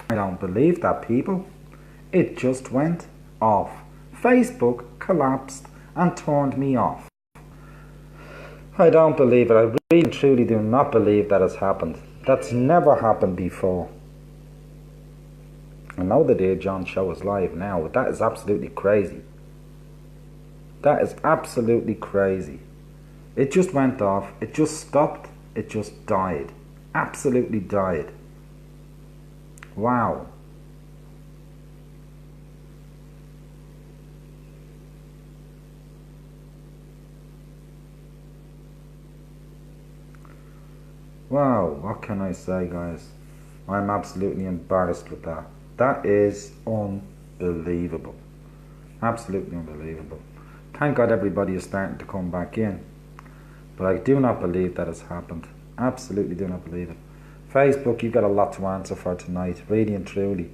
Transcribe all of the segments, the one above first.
I don't believe that, people. It just went off. Facebook collapsed and turned me off. I don't believe it. I really and truly do not believe that has happened. That's never happened before. I know the Dear John show is live now, but that is absolutely crazy. That is absolutely crazy. It just went off. It just stopped. It just died. Absolutely died. Wow. Wow, what can I say, guys? I'm absolutely embarrassed with that. That is unbelievable. Absolutely unbelievable. Thank God everybody is starting to come back in. But I do not believe that has happened. Absolutely do not believe it. Facebook, you've got a lot to answer for tonight, really and truly.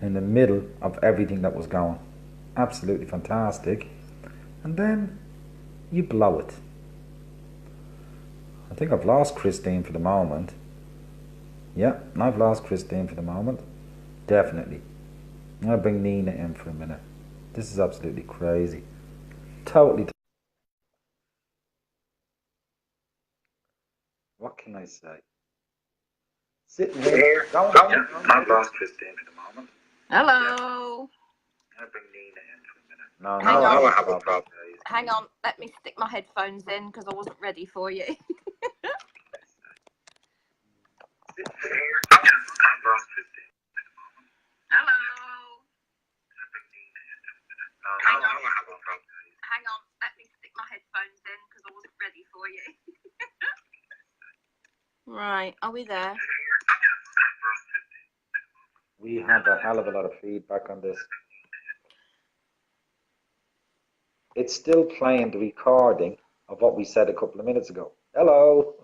In the middle of everything that was going. Absolutely fantastic. And then you blow it. I think I've lost Christine for the moment. Yeah, I've lost Christine for the moment. Definitely. I'm going to bring Nina in for a minute. This is absolutely crazy. Totally. What can I say? Sitting here. Yeah, I've lost Christine for the moment. Hello. Yeah. I'm going to bring Nina in for a minute. No, Hang no, on. I have a problem. Hang on. Let me stick my headphones in because I wasn't ready for you. Hello. Hang on. Let me stick my headphones in because I wasn't ready for you. Right. Are we there? We have a hell of a lot of feedback on this. It's still playing the recording of what we said a couple of minutes ago. Hello.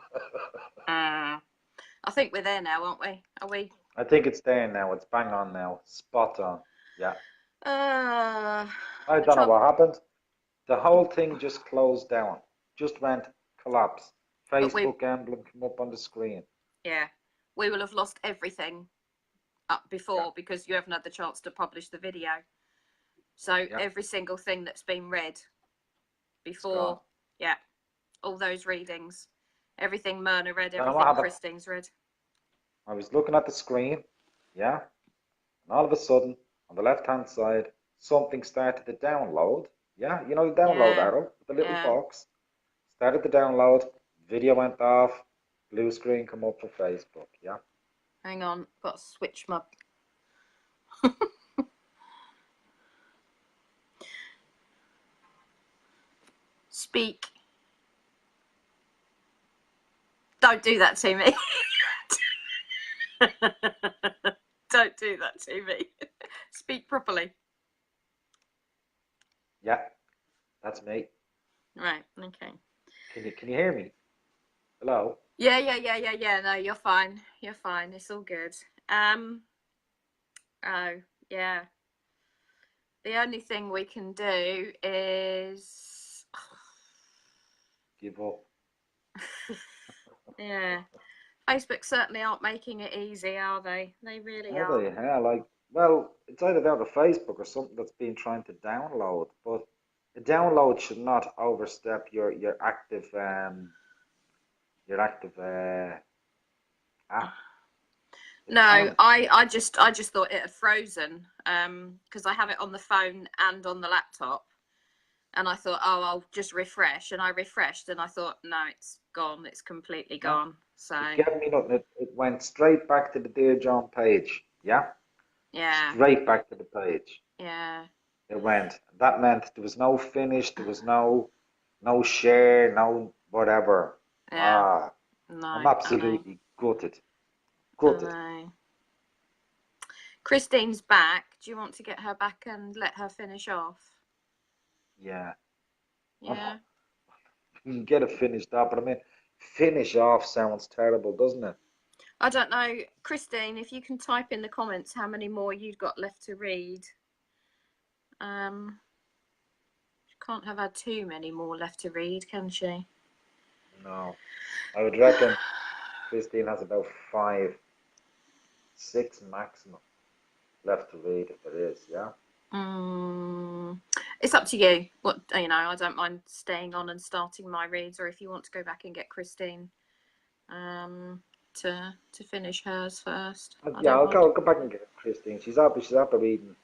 I think we're there now, aren't we? Are we? I think it's there now. It's bang on now. Spot on. Yeah. I don't know what happened. The whole thing just closed down. Just went collapse. Facebook emblem come up on the screen. Yeah. We will have lost everything up before because you haven't had the chance to publish the video. So every single thing that's been read before, all those readings, everything Myrna read, everything Christine's read. I was looking at the screen, and all of a sudden, on the left-hand side, something started to download. Yeah, you know the download arrow, the little box. Started to download, video went off, blue screen come up for Facebook, yeah. Hang on, got to switch my... Speak. Don't do that to me. Don't do that to me. Speak properly. Yeah, that's me. Right, okay. Can you hear me? Hello? Yeah. No, you're fine. You're fine. It's all good. Oh, yeah. The only thing we can do is give up. Yeah. Facebook certainly aren't making it easy, are they? They really are. Yeah, well, it's either down to Facebook or something that's been trying to download, but a download should not overstep your active app. No, I just thought it had frozen because I have it on the phone and on the laptop, and I thought, oh, I'll just refresh, and I refreshed, and I thought, no, it's gone, it's completely gone. So it gave me nothing. It went straight back to the Dear John page. Yeah. Straight back to the page. Yeah. It went. That meant there was no finish. There was no share. No whatever. Yeah. No, I'm absolutely gutted. Christine's back. Do you want to get her back and let her finish off? Yeah. Yeah. You can get it finished up, but I mean, finish off sounds terrible, doesn't it? I don't know. Christine, if you can type in the comments how many more you've got left to read. She can't have had too many more left to read, can she? No. I would reckon Christine has about 5. 6 maximum left to read if there is, yeah? It's up to you. What, you know, I don't mind staying on and starting my reads, or if you want to go back and get Christine to finish hers first. Yeah, I'll go back and get Christine. She's after reading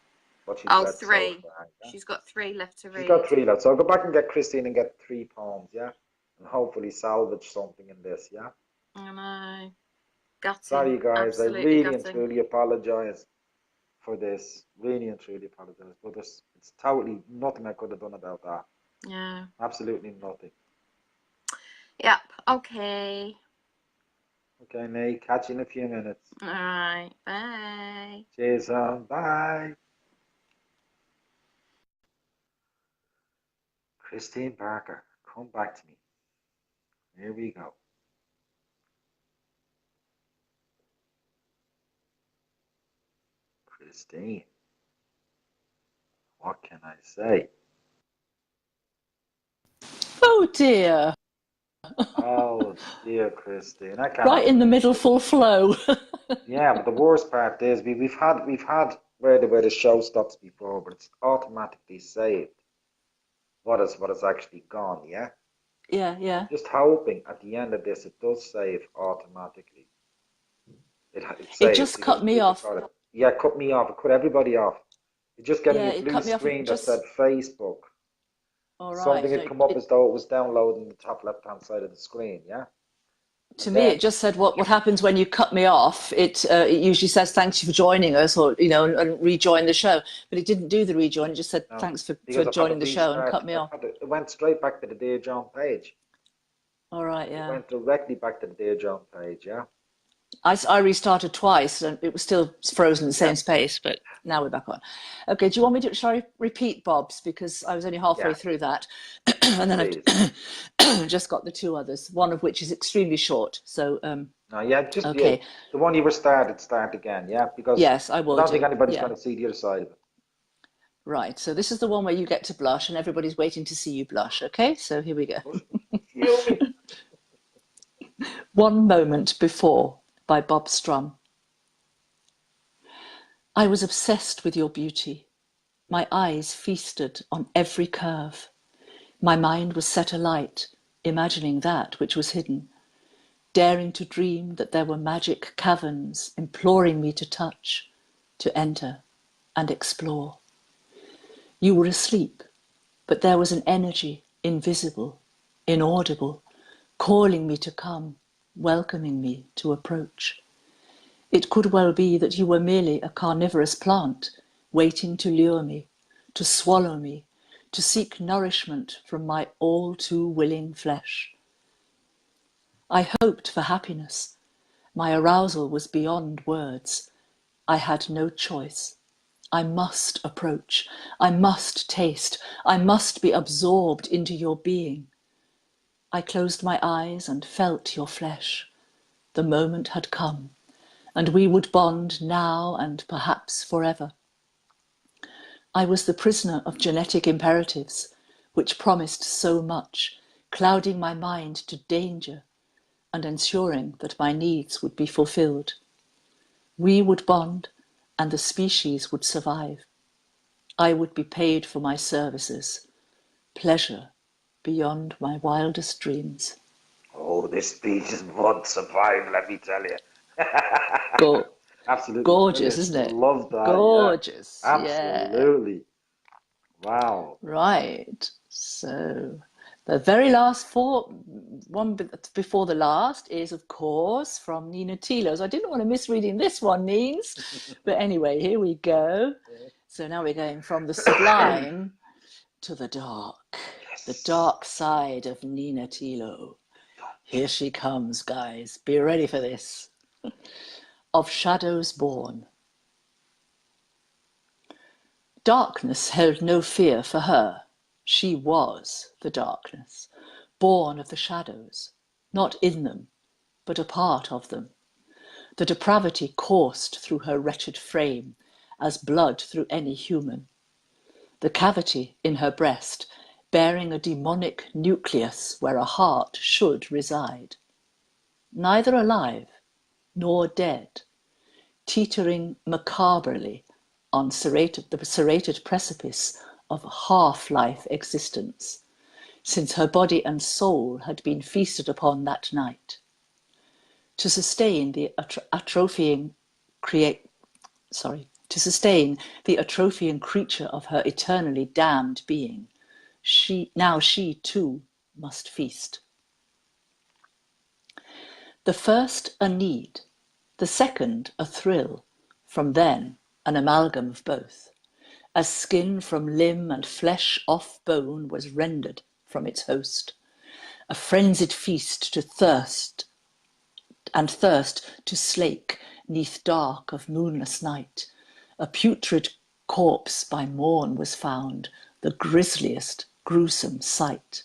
what she's read so 3. far. Yeah? She's got 3 left to read. She's got 3 left. So I'll go back and get Christine and get 3 poems, yeah? And hopefully salvage something in this, yeah? I know. Gutting. Sorry, guys. Absolutely I really gutting. and truly apologise for this. Really and truly apologise. But it's totally nothing I could have done about that. Yeah. Absolutely nothing. Yep. Okay. Okay, Nate. Catch you in a few minutes. All right. Bye. Cheers, bye. Christine Barker, come back to me. Here we go. Christine, what can I say? Oh dear. Oh dear, Christine, I can't. Right in the middle, full flow. Yeah, but the worst part is we've had where the show stops before, but it's automatically saved. What is actually gone? Yeah. Yeah. Just hoping at the end of this it does save automatically. It just cut me off. Yeah, cut me off. It cut everybody off. It just gave me a it blue cut me off screen that just... said Facebook. All right. Something had come up as though it was downloading the top left-hand side of the screen. Yeah. To me, it just said what happens when you cut me off. It usually says thanks you for joining us, or and rejoin the show. But it didn't do the rejoin. It just said thanks for joining the show and cut me off. It went straight back to the Dear John page. All right, yeah. It went directly back to the Dear John page, yeah. I restarted twice and it was still frozen in the same space, but now we're back on. Okay, do you want me to, shall I repeat Bob's? Because I was only halfway through that. And then I just got the 2 others, one of which is extremely short. So, okay. Yeah, the one you were start again, yeah? Because yes, I will. I don't think anybody's going to see the other side of it. Right, so this is the one where you get to blush and everybody's waiting to see you blush, okay? So here we go. One Moment Before by Bob Strum. I was obsessed with your beauty. My eyes feasted on every curve. My mind was set alight, imagining that which was hidden, daring to dream that there were magic caverns imploring me to touch, to enter and explore. You were asleep, but there was an energy, invisible, inaudible, calling me to come, welcoming me to approach. It could well be that you were merely a carnivorous plant, waiting to lure me, to swallow me, to seek nourishment from my all too willing flesh. I hoped for happiness. My arousal was beyond words. I had no choice. I must approach. I must taste. I must be absorbed into your being. I closed my eyes and felt your flesh. The moment had come, and we would bond now and perhaps forever. I was the prisoner of genetic imperatives, which promised so much, clouding my mind to danger and ensuring that my needs would be fulfilled. We would bond, and the species would survive. I would be paid for my services. Pleasure beyond my wildest dreams. Oh, this species would survive, let me tell you. Absolutely gorgeous, brilliant. Isn't it? Love that. Gorgeous. Yeah. Absolutely. Yeah. Wow. Right. So the very last one before the last is, of course, from Nina Tilo. So I didn't want to miss reading this one, Neens. But anyway, here we go. So now we're going from the sublime to the dark. Yes. The dark side of Nina Tilo. Here she comes, guys. Be ready for this. Of Shadows Born. Darkness held no fear for her. She was the darkness, born of the shadows, not in them, but a part of them. The depravity coursed through her wretched frame, as blood through any human. The cavity in her breast, bearing a demonic nucleus where a heart should reside. Neither alive nor dead, teetering macabrely on the serrated precipice of half-life existence, since her body and soul had been feasted upon that night. To sustain the atrophying creature of her eternally damned being, she too must feast. The first a need, the second a thrill, from then an amalgam of both, as skin from limb and flesh off bone was rendered from its host, a frenzied feast to thirst to slake neath dark of moonless night. A putrid corpse by morn was found, the grisliest gruesome sight.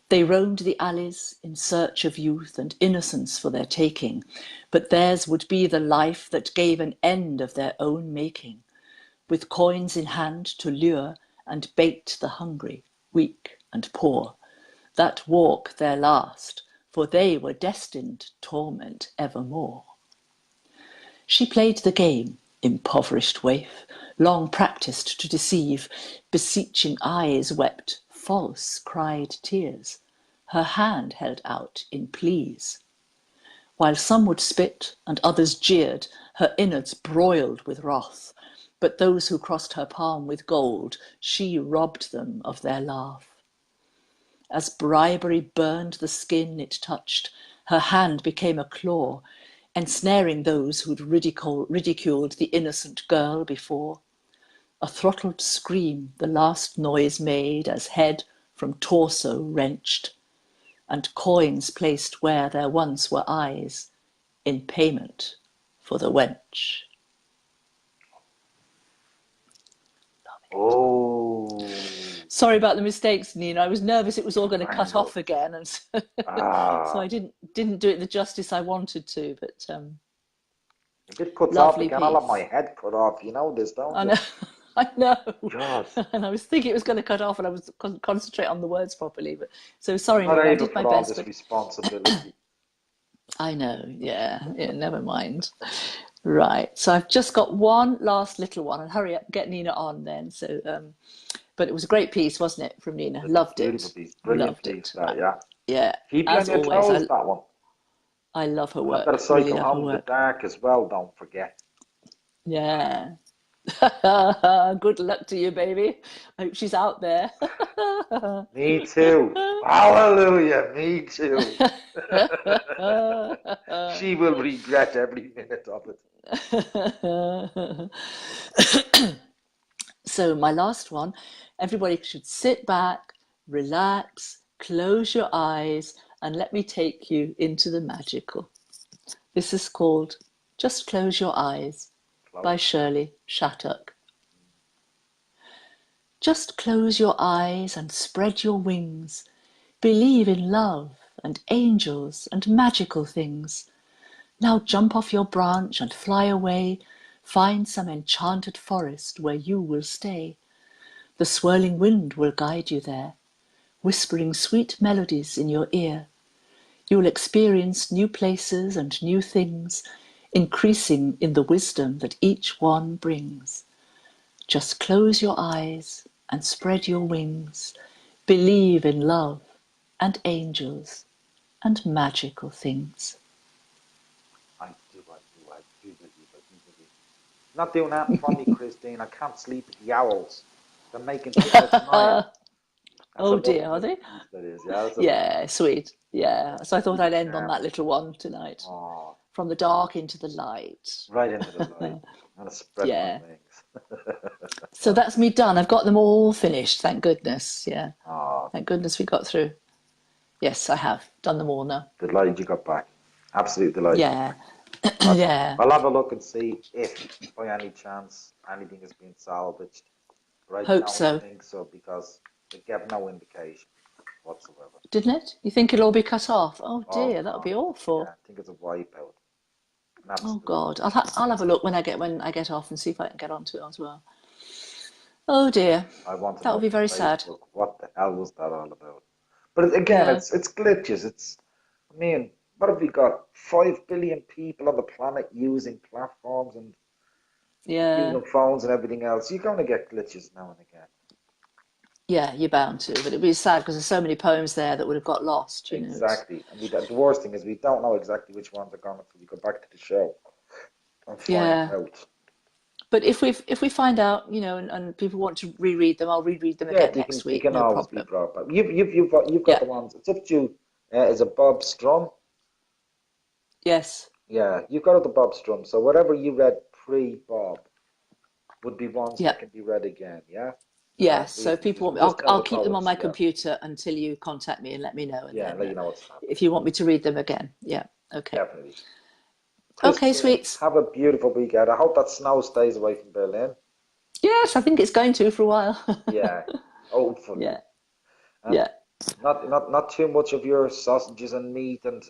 They roamed the alleys in search of youth and innocence for their taking, but theirs would be the life that gave an end of their own making, with coins in hand to lure and bait the hungry, weak and poor, that walk their last, for they were destined torment evermore. She played the game, impoverished waif, long practised to deceive, beseeching eyes wept, false cried tears, her hand held out in pleas. While some would spit and others jeered, her innards broiled with wrath, but those who crossed her palm with gold, she robbed them of their laugh. As bribery burned the skin it touched, her hand became a claw, ensnaring those who'd ridiculed the innocent girl before. A throttled scream the last noise made as head from torso wrenched, and coins placed where there once were eyes, in payment for the wench. Oh. Sorry about the mistakes, Nina. I was nervous it was all going to cut off again, and so, so I didn't do it the justice I wanted to. But if it cuts off lovely again, I'll have my piece. head cut off. You know this, don't I you? know, I know. God. And I was thinking it was going to cut off, and I was concentrate on the words properly. But so sorry, I'm not Nina. I able did my for all best. this But responsibility. I know. Yeah. Never mind. Right. So I've just got one last little one, and hurry up, get Nina on then. So. But it was a great piece, wasn't it, from Nina? It's a Loved beautiful it. piece, brilliant Loved piece, it. that, yeah. Yeah, Keep you on as your always, toes, that one. I love her And that work. Really Psycho love her Home in the work. Dark as well, don't forget. Yeah. Good luck to you, baby. I hope she's out there. Me too. Hallelujah, me too. She will regret every minute of it. So my last one, everybody should sit back, relax, close your eyes, and let me take you into the magical. This is called Just Close Your Eyes by Shirley Shattuck. Just close your eyes and spread your wings. Believe in love and angels and magical things. Now jump off your branch and fly away. Find some enchanted forest where you will stay. The swirling wind will guide you there, whispering sweet melodies in your ear. You will experience new places and new things, increasing in the wisdom that each one brings. Just close your eyes and spread your wings. Believe in love and angels and magical things. I do believe. Not doing that for me, Christine. I can't sleep with the owls. They're making too much noise. Oh dear, are they? That is, yeah, that's a Yeah, sweet. Yeah, so I thought I'd end on charm. that little one tonight. Oh, From the dark into the light. right into the light. I'm gonna spread Yeah. my wings. So that's me done. I've got them all finished, thank goodness. Yeah. Oh, Thank goodness we got through. Yes, I have done them all now. delighted you got back. Absolute delight. Yeah. Yeah. I'll have a look and see if, by any chance, anything has been salvaged. But I Hope don't so. think so because they gave no indication whatsoever. Didn't it? You think it'll all be cut off? Oh Oh dear, that would God, be awful. yeah, I think it's a wipeout. An Oh absolute God, I'll have a look when I get off and see if I can get onto it as well. Oh dear, I want to that know would be from very sad. Facebook, what the hell was that all about? But again, Yeah. it's glitches. It's, I mean, what have we got? 5 billion people on the planet using platforms and Yeah. using phones and everything else. You're going to get glitches now and again. Yeah, you're bound to, but it'd be sad because there's so many poems there that would have got lost, you know. Exactly. And the worst thing is we don't know exactly which ones are gone until we go back to the show and find Yeah. out. But if we find out, you know, and people want to reread them, I'll reread them Yeah, again next they week, can no always be problem. brought back. You've got Yeah. the ones. It's up to you. Is it Bob Strum? Yes. Yeah, you've got the Bob Strum. So whatever you read pre-Bob would be ones Yeah. that can be read again. Yeah. Yes. We So if people want me, just tell I'll the keep them on poets. my Yeah, computer until you contact me and let me know, and yeah. then Let you know what's happening. if you want me to read them again, yeah. Okay. Definitely. Okay, Christine, sweets. have a beautiful weekend. I hope that snow stays away from Berlin. Yes, I think it's going to for a while. Yeah, hopefully. Yeah. And Yeah. not too much of your sausages and meat and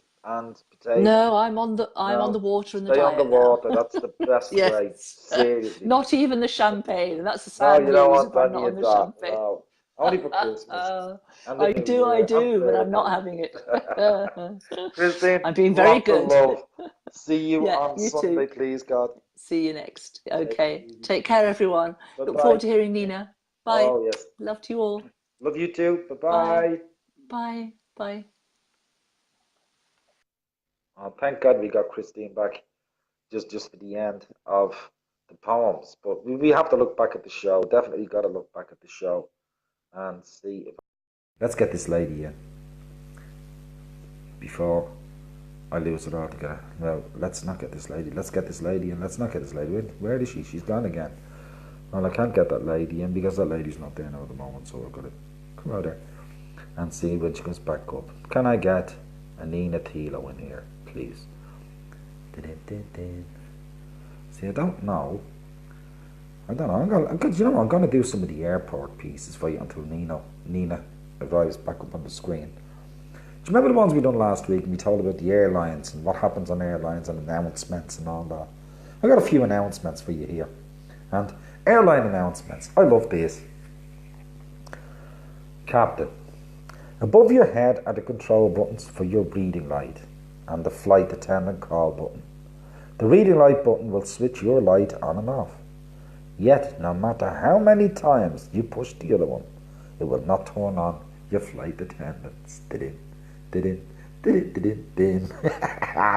potato. No, I'm on the No, water and the stay on the diet now. water. That's the best way. Yes. Seriously. Not even the champagne, and that's the No, sad you don't news want if I'm any not on of the that. champagne. No, only for Christmas and the I New do, I Year and do, but I'm not birthdays. having it. Christine, I'm being very lots of good. love. See you Yeah, on you too. Sunday, please, God. See you next. Take it Okay. easy. Take care, everyone. Bye Look bye. forward to hearing Nina. Bye. Oh yes, Love to you all. love you too. Bye Bye. bye. Bye. Bye. Oh, thank God we got Christine back just for the end of the poems. But we have to look back at the show. Definitely got to look back at the show and see if. Let's get this lady in before I lose it altogether. No, let's not get this lady. Let's get this lady in. Let's not get this lady in. Where is she? She's gone again. Well, I can't get that lady in because that lady's not there now at the moment. So I've got to come out there and see when she comes back up. Can I get a Nina Thilo in here, please? See, I don't know. I'm gonna do some of the airport pieces for you until Nina arrives back up on the screen. Do you remember the ones we done last week and we told about the airlines and what happens on airlines and announcements and all that? I got a few announcements for you here. And airline announcements. I love these. Captain, above your head are the control buttons for your reading light and the flight attendant call button. The reading light button will switch your light on and off. Yet, no matter how many times you push the other one, it will not turn on your flight attendants. I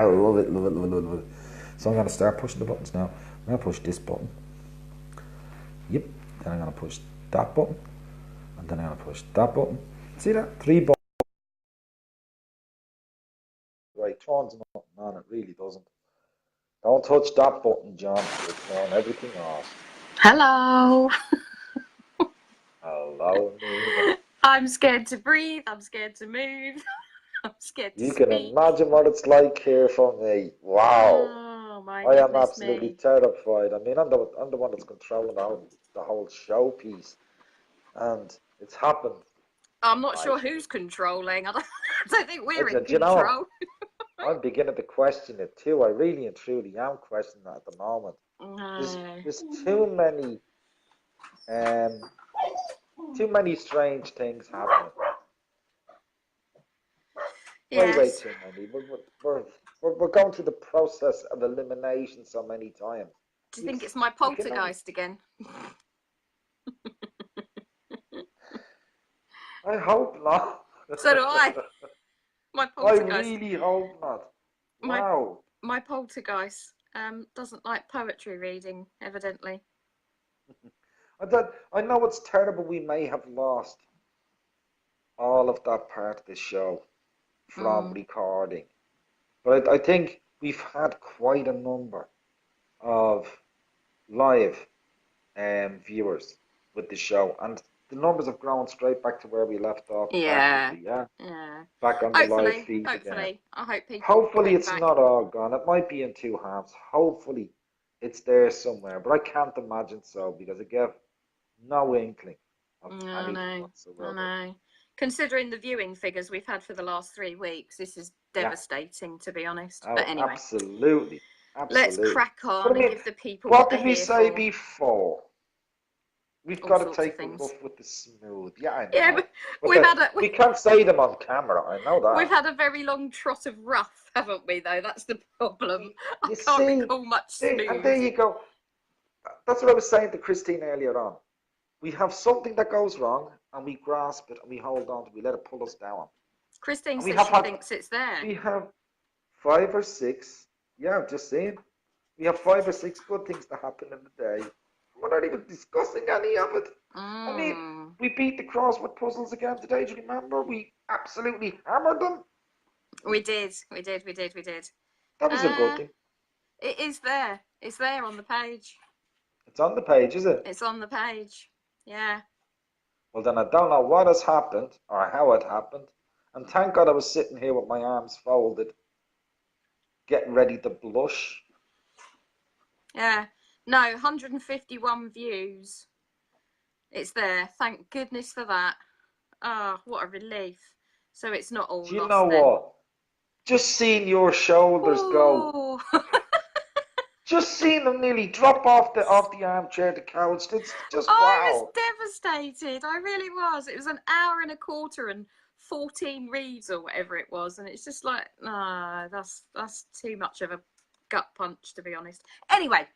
love it, love it, love it, love it. So I'm going to start pushing the buttons now. I'm going to push this button. Yep. Then I'm going to push that button. And then I'm going to push that button. See that? 3 buttons. Right, turns nothing on. It really doesn't. Don't touch that button, John. It'll turn everything off. Hello. Hello, Nina. I'm scared to breathe. I'm scared to move. I'm scared to You speak. can imagine what it's like here for me. Wow. Oh my I am goodness absolutely me. terrified. I mean, I'm the one that's controlling the whole showpiece. And it's happened. I'm not sure Right. who's controlling. I don't think we're in Do you know, control. I'm beginning to question it too. I really and truly am questioning that at the moment. No. There's too many strange things happening. Way Yes. too many. We're going through the process of elimination so many times. Do you think it's my I can poltergeist again? I hope not. So do I. My I poltergeist. really hope not. My Wow. my poltergeist doesn't like poetry reading, evidently. I know it's terrible. We may have lost all of that part of the show from recording, but I think we've had quite a number of live viewers with the show, and the numbers have grown straight back to where we left off. Yeah. Practically, yeah, Yeah. back on the live feed again. Hopefully. I hope people Hopefully, came it's back. not all gone. It might be in two halves. Hopefully, it's there somewhere, but I can't imagine so because I get no inkling of anything whatsoever. I know. Considering the viewing figures we've had for the last 3 weeks, this is devastating, to be honest. Oh, But anyway, absolutely. let's crack on But I mean, and give the people what what they're did we here say for. before? We've all got to sorts of take the things. rough with the smooth. Yeah, I Yeah, know. But we've had a we can't say them on camera. I know we've that. had a very long trot of rough, haven't we? Though that's the problem. I You can't see, recall much and there smooth. you go. That's what I was saying to Christine earlier on. We have something that goes wrong, and we grasp it, and we hold on to it. We let it pull us down. Christine And we says have she had, thinks it's there. we have 5 or 6. Yeah, I've just seen. We have 5 or 6 good things that happen in the day. We're not even discussing any of it. I mean, we beat the crossword puzzles again today. Do you remember? We absolutely hammered them. We did. That was a good thing. It is there. It's there on the page. It's on the page, is it? It's on the page. Yeah. Well, then I don't know what has happened or how it happened. And thank God I was sitting here with my arms folded, getting ready to blush. Yeah. No, 151 views. It's there. Thank goodness for that. Oh, what a relief. So it's not all Do you lost know then. what? Just seeing your shoulders go, just seeing them nearly drop off the armchair to couch. It's just I wow. was devastated. I really was. It was an hour and a quarter and 14 reads or whatever it was, and it's just like, no, that's too much of a gut punch, to be honest. Anyway,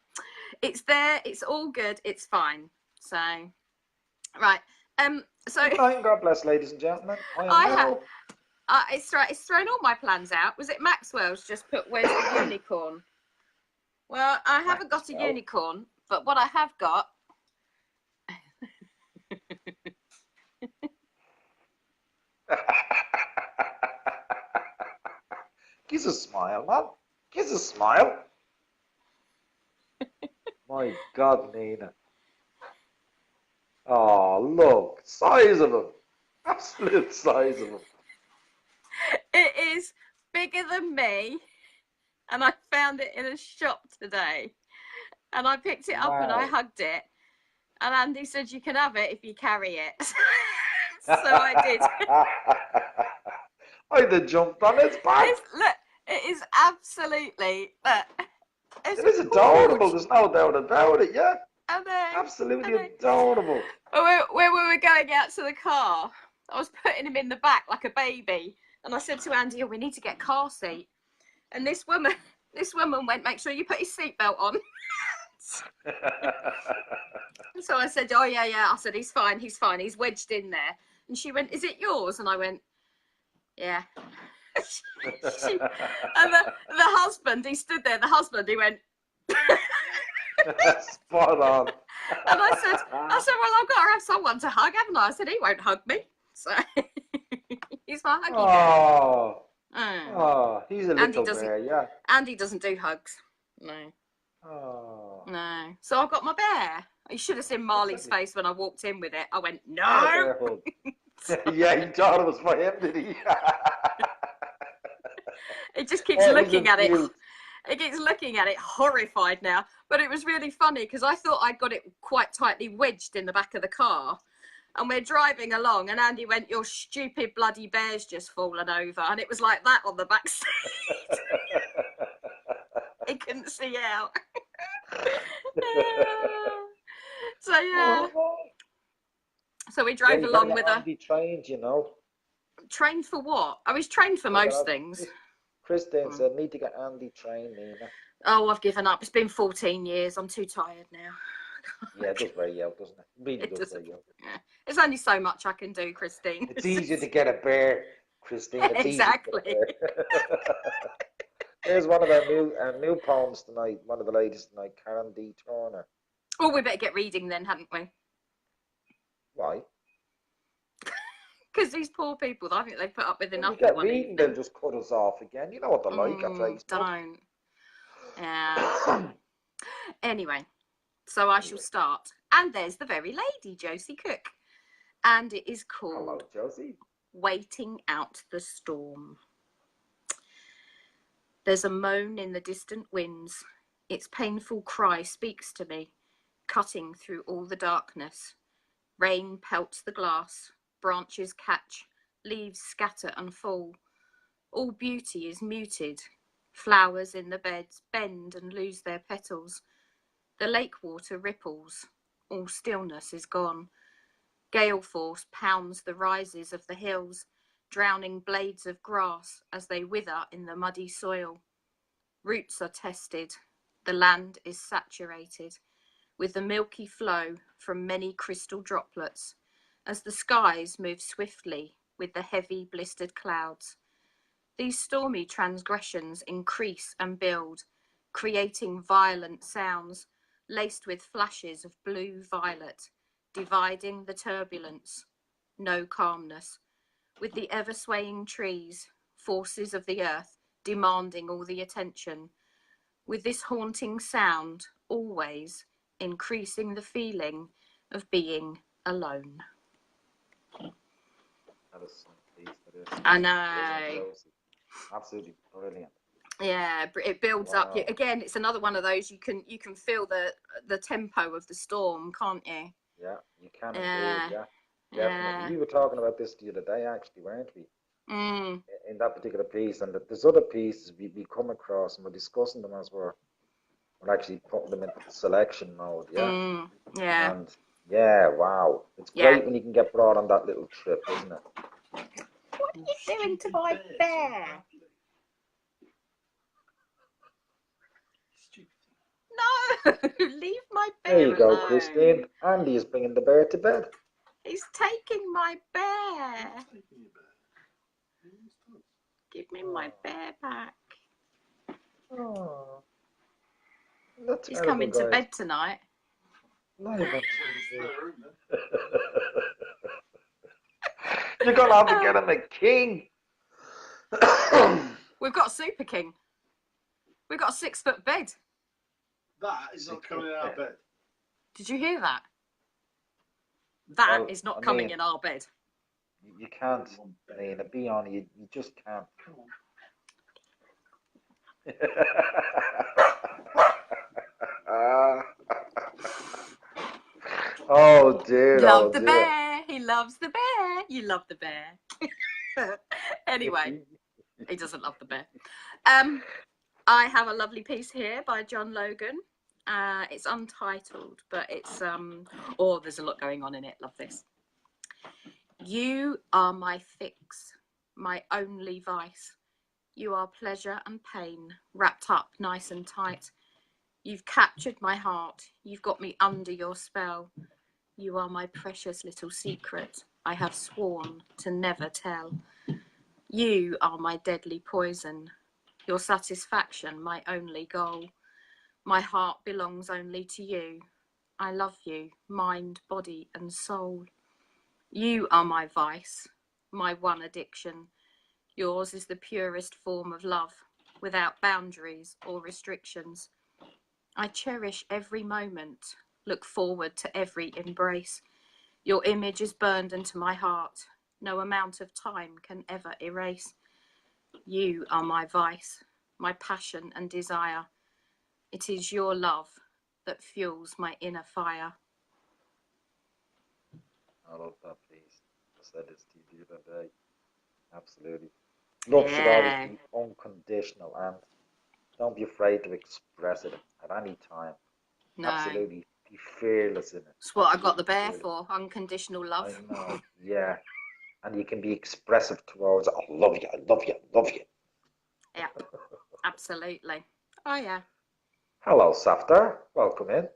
it's there. It's all good. It's fine. So, right. So Good night and God bless, ladies and gentlemen. it's thrown all my plans out. Was it Maxwell's just put, where's the unicorn? Well, I haven't got a unicorn, but what I have got. Gives a smile, man. Gives a smile. My God, Nina. Oh, look. Size of him. Absolute size of him. It is bigger than me, and I found it in a shop today. And I picked it up and I hugged it. And Andy said, you can have it if you carry it. So I did. I'd have jumped on its back. Look, it is absolutely. It is adorable. There's no doubt about it. Yeah. I know. Absolutely adorable. When we were going out to the car, I was putting him in the back like a baby. And I said to Andy, oh, we need to get a car seat. And this woman went, make sure you put his seatbelt on. So I said, oh, yeah. I said, he's fine. He's wedged in there. And she went, is it yours? And I went, yeah. And the husband, he stood there. The husband, he went. Spot on. And I said, well, I've got to have someone to hug, haven't I? I said, he won't hug me. So he's my huggy bear. Oh, he's a little bear, yeah. Andy doesn't do hugs. No. Oh. No. So I've got my bear. You should have seen Marley's face when I walked in with it. I went, no. Yeah, he thought it was for him, did he? It just keeps looking at it. It keeps looking at it, horrified now. But it was really funny because I thought I'd got it quite tightly wedged in the back of the car. And we're driving along and Andy went, your stupid bloody bear's just fallen over. And it was like that on the back seat. He couldn't see out. So, yeah. So we drove along with a... trained, you know. Trained for what? I was trained for most things. Christine said, need to get Andy trained, Nina. Oh, I've given up. It's been 14 years. I'm too tired now. Yeah, it does wear you out, doesn't it? Really does wear you out. Yeah. There's only so much I can do, Christine. It's easier to get a bear, Christine. It's exactly. Here's one of our new poems tonight. One of the ladies tonight, Karen D. Turner. Oh, we better get reading then, hadn't we? Why? Because these poor people, I think they've put up with enough. If we get reading, they'll just cut us off again. You know what they're like at Facebook. Don't. Yeah. Anyway, so I shall start. And there's the very lady, Josie Cook. And it is called Josie. Waiting Out the Storm. There's a moan in the distant winds. Its painful cry speaks to me, cutting through all the darkness. Rain pelts the glass, branches catch, leaves scatter and fall. All beauty is muted. Flowers in the beds bend and lose their petals. The lake water ripples. all stillness is gone. Gale force pounds the rises of the hills, drowning blades of grass as they wither in the muddy soil. Roots are tested. The land is saturated with the milky flow from many crystal droplets as the skies move swiftly with the heavy blistered clouds. These stormy transgressions increase and build, creating violent sounds laced with flashes of blue-violet, dividing the turbulence. No calmness, with the ever-swaying trees, forces of the earth demanding all the attention, with this haunting sound always increasing the feeling of being alone. That is some piece. That is. I know. Absolutely brilliant. Yeah, it builds up. Wow. Again, it's another one of those you can feel the tempo of the storm, can't you? Yeah, you can Yeah. indeed. Yeah, Yeah. definitely. We were talking about this the other day, actually, weren't we? Mm. In that particular piece, and there's other pieces we come across, and we're discussing them as we're actually putting them into the selection mode. Yeah. Mm. Yeah. And yeah, wow, it's great when you can get brought on that little trip, isn't it? What are you doing to my bear? No, leave my bear There you go, alone. Christine. Andy is bringing the bear to bed. He's taking my bear. Give me my bear back. Oh, He's coming to bed tonight. You're gonna have to get him a king. We've got a super king. We've got a 6-foot bed. That is not coming in our bed. Did you hear that? That Well, is not I coming mean- in our bed. You can't, Nina, be on, you just can't. Oh dear, Love oh the dear. bear. He loves the bear. You love the bear. Anyway, he doesn't love the bear. I have a lovely piece here by John Logan. It's untitled, but it's oh, there's a lot going on in it. Love this. You are my fix, my only vice. You are pleasure and pain wrapped up nice and tight. You've captured my heart. You've got me under your spell. You are my precious little secret I have sworn to never tell. You are my deadly poison. Your satisfaction, my only goal. My heart belongs only to you. I love you, mind, body, and soul. You are my vice, my one addiction. Yours is the purest form of love, without boundaries or restrictions. I cherish every moment, look forward to every embrace. Your image is burned into my heart. No amount of time can ever erase. You are my vice, my passion and desire. It is your love that fuels my inner fire. I love that piece. I said this to you the other day. Absolutely. Love should always be unconditional, and don't be afraid to express it at any time. No. Absolutely be fearless in it. That's what I got the bear Fearless. for, unconditional love. I know, yeah. And you can be expressive towards, I love you, I love you, I love you. Yeah, absolutely. Oh yeah. Hello, Safdar. Welcome in.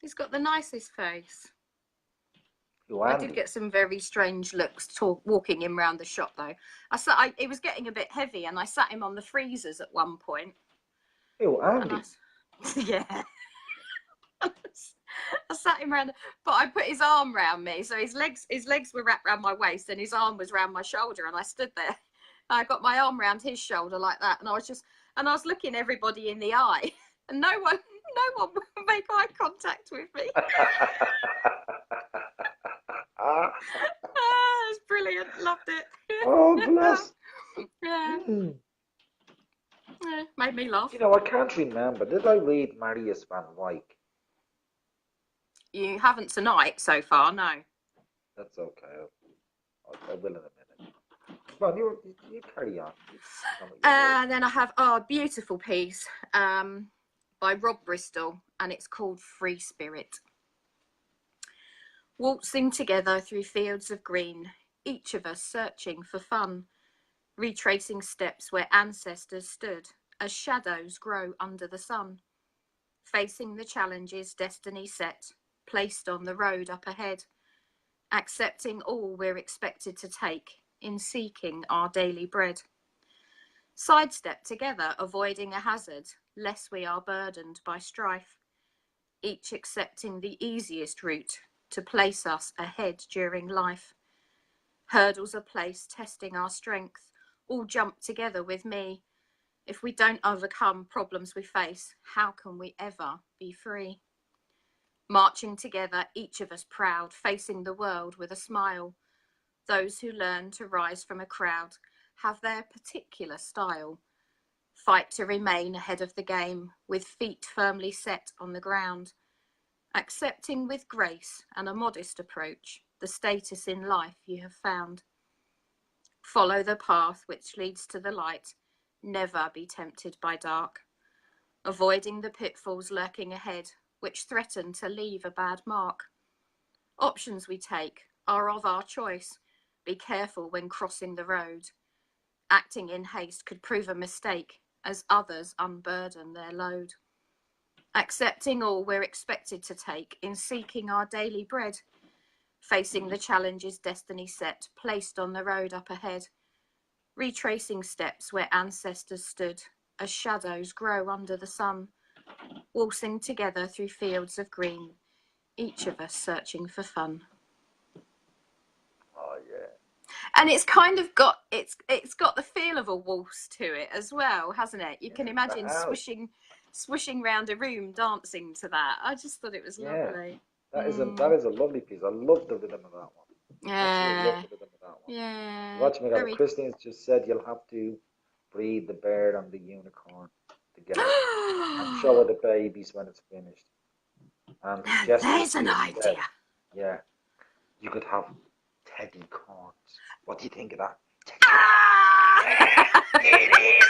He's got the nicest face. You I Andy. did get some very strange looks walking him around the shop though. It was getting a bit heavy, and I sat him on the freezers at one point. You And Andy. yeah. I sat him around, but I put his arm round me, so his legs were wrapped around my waist, and his arm was round my shoulder, and I stood there. I got my arm round his shoulder like that, and I was looking everybody in the eye, and no one would make eye contact with me. It's brilliant, loved it. Oh, bless. Yeah. Mm. Yeah, made me laugh. You know, I can't remember. Did I read Marius van Wyk? You haven't tonight so far, no. That's okay. I will in a minute. Come on, you carry on. Then I have a beautiful piece by Rob Bristol, and it's called Free Spirit. Waltzing together through fields of green, each of us searching for fun, retracing steps where ancestors stood as shadows grow under the sun, facing the challenges destiny set, placed on the road up ahead, accepting all we're expected to take in seeking our daily bread. Sidestep together, avoiding a hazard, lest we are burdened by strife, each accepting the easiest route to place us ahead during life. Hurdles are placed, testing our strength, all jump together with me. If we don't overcome problems we face, how can we ever be free? Marching together, each of us proud, facing the world with a smile. Those who learn to rise from a crowd have their particular style. Fight to remain ahead of the game, with feet firmly set on the ground. Accepting with grace and a modest approach the status in life you have found. Follow the path which leads to the light, never be tempted by dark. Avoiding the pitfalls lurking ahead, which threaten to leave a bad mark. Options we take are of our choice. Be careful when crossing the road. Acting in haste could prove a mistake as others unburden their load. Accepting all we're expected to take in seeking our daily bread. Facing the challenges destiny set, placed on the road up ahead. Retracing steps where ancestors stood as shadows grow under the sun. Waltzing together through fields of green, each of us searching for fun. Oh yeah. And it's kind of got it's got the feel of a waltz to it as well, hasn't it? You can imagine swishing round a room dancing to that. I just thought it was lovely. That is a lovely piece. I love the rhythm of that one. Yeah. Love the rhythm of that one. Yeah. Watch me, guys. Christine's just said you'll have to breed the bird and the unicorn together and show her the babies when it's finished. And there's an idea. Yeah, you could have teddy corns. What do you think of that? It is.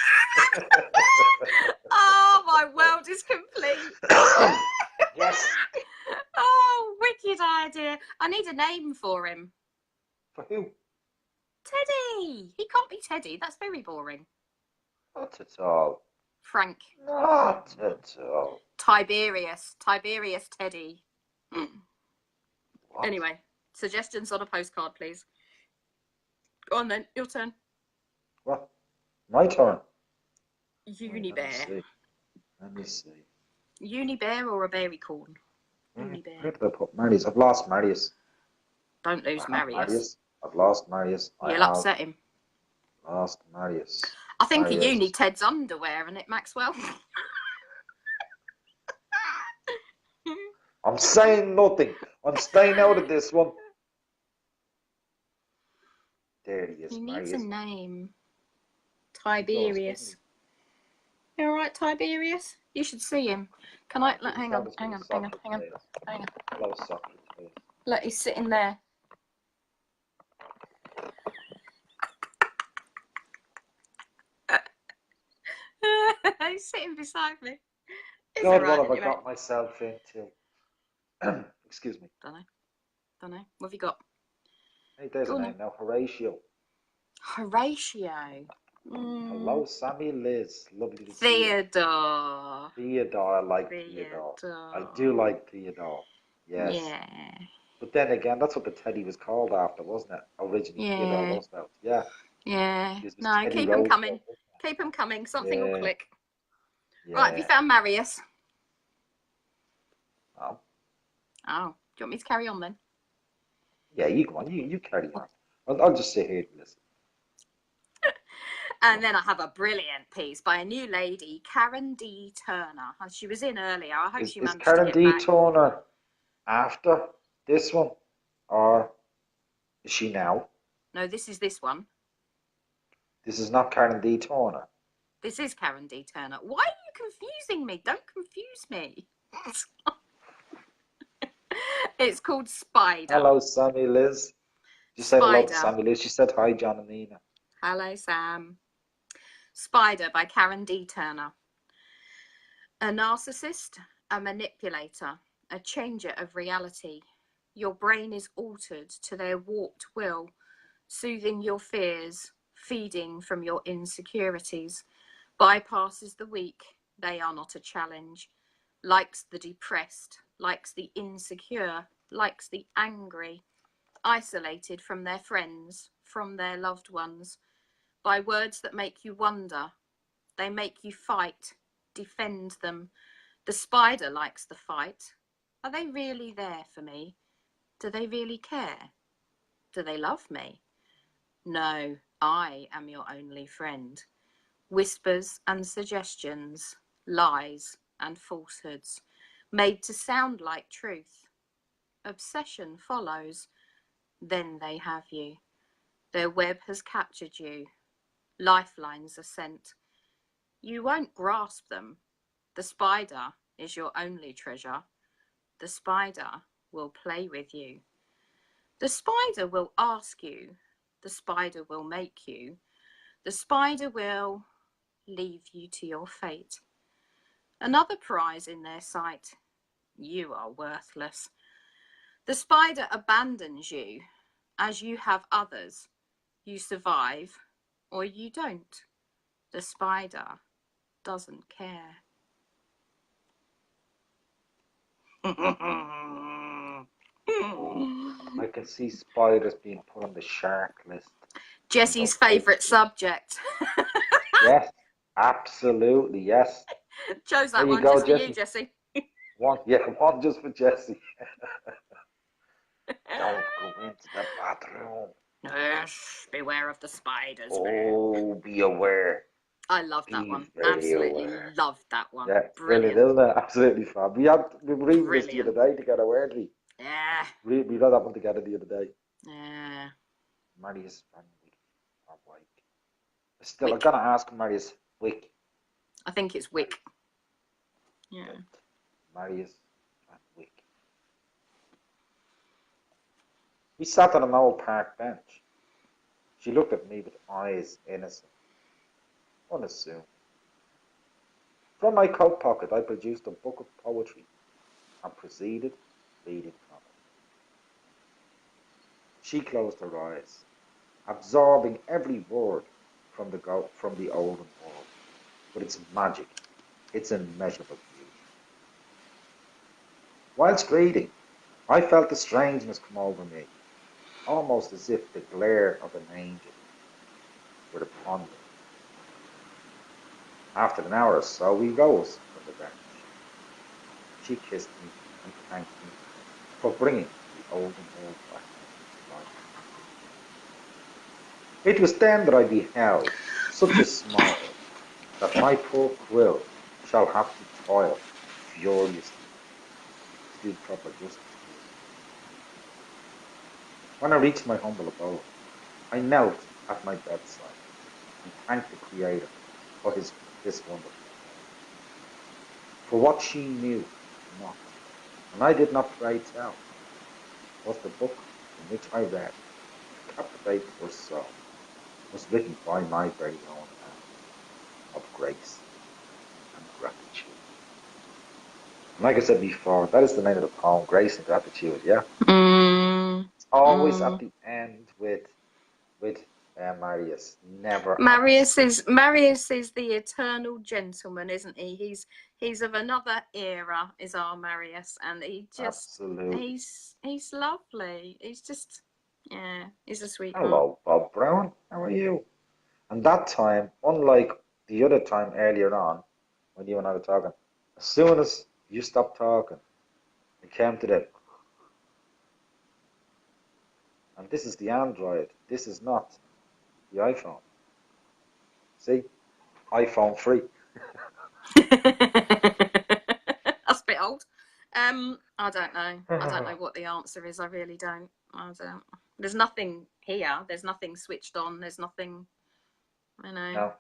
Oh, my world is complete. Yes. Oh, wicked idea. I need a name for him. For who? Teddy. He can't be Teddy. That's very boring. Not at all. Frank. Not at all. Tiberius Teddy. What? Anyway, suggestions on a postcard, please. Go on then, your turn. What? My turn. Unibear. Let me see. Unibear or a berrycorn? Unibear. Where did I put Marius? I've lost Marius. Don't lose Marius. I've lost Marius. You'll upset him. Lost Marius. I think you need Ted's underwear in it, Maxwell. I'm saying nothing. I'm staying out of this one. There he is. He needs Marius. a name. Tiberius. You alright, Tiberius? You should see him. Can I? Hang on. Hello, Socrates. Look, he's sitting there. He's sitting beside me. It's God, right, what have I anyway. got myself into? Excuse me. Don't know. What have you got? Hey, there's a name now. Horatio. Horatio. Hello, Sammy, Liz. Lovely to see you. Theodore. Theodore. I like Theodore. I do like Theodore. Yes. Yeah. But then again, that's what the teddy was called after, wasn't it? Originally, Theodore Roosevelt. Yeah. Yeah. No, Teddy keep them coming. Roosevelt. Keep them coming. Something will click. Yeah. Right, have you found Marius? Oh. Oh. Do you want me to carry on then? Yeah, you go on. You carry on. I'll just sit here and listen. And then I have a brilliant piece by a new lady, Karen D. Turner. She was in earlier. I hope she managed to Karen get D. back. Turner after this one? Or is she now? No, this is this one. This is not Karen D. Turner. This is Karen D. Turner. Why are you confusing me? Don't confuse me. It's called Spider. Hello, Sammy Liz. You said hello to Sammy Liz. She said hi, John and Nina. Hello, Sam. Spider by Karen D. Turner. A narcissist, a manipulator, a changer of reality, Your brain is altered to their warped will, soothing your fears, feeding from your insecurities, bypasses the weak, they are not a challenge, likes the depressed, likes the insecure, likes the angry, isolated from their friends, from their loved ones, by words that make you wonder. They make you fight, defend them. The spider likes the fight. Are they really there for me? Do they really care? Do they love me? No, I am your only friend. Whispers and suggestions, lies and falsehoods, made to sound like truth. Obsession follows, then they have you. Their web has captured you. Lifelines are sent. You won't grasp them. The spider is your only treasure. The spider will play with you. The spider will ask you. The spider will make you. The spider will leave you to your fate. Another prize in their sight. You are worthless. The spider abandons you. As you have others, you survive or you don't. The spider doesn't care. I can see spiders being put on the shark list. Jesse's favourite subject. Yes, absolutely, yes. Chose that There you one go, just for Jesse. you, Jesse. One just for Jesse. Don't go into the bathroom. Yes, beware of the spiders. Oh, be aware. I love that Be one. very Absolutely aware. loved that one. Yeah, Brilliant. isn't it? Absolutely fab. We were reading this the Brilliant. other day together, weren't we? Yeah. We read that one together the other day. Yeah. Marius Van Wyck. Or Wyck. Still, Wick. I've got to ask Marius Wick. I think it's Wick. Yeah. Marius Van Wyck. We sat on an old park bench. She looked at me with eyes innocent, unassuming. From my coat pocket I produced a book of poetry and proceeded reading from it. She closed her eyes, absorbing every word from the olden world, with its magic, its immeasurable beauty. Whilst reading, I felt the strangeness come over me, almost as if the glare of an angel were upon me. After an hour or so, we rose from the bench. She kissed me and thanked me for bringing the olden world back to life. It was then that I beheld such a smile that my poor quill shall have to toil furiously to do proper justice to it. When I reached my humble abode, I knelt at my bedside and thanked the Creator for this wonderful thing. For what she knew not, and I did not pray tell, was the book in which I read to captivate her soul was written by my very own hand of grace and gratitude. And like I said before, that is the name of the poem, Grace and Gratitude, yeah? It's always at the end with Marius, never. Marius is the eternal gentleman, isn't he? He's of another era, is our Marius, and he just absolutely. he's lovely. He's just he's a sweetheart. Hello, Bob Brown. How are you? And that time, unlike the other time earlier on, when you and I were talking, as soon as you stopped talking, it came to the. And this is the Android. This is not the iPhone. See? iPhone free. That's a bit old. I don't know. I don't know what the answer is. I really don't. I don't. There's nothing here. There's nothing switched on. There's nothing. I know. No,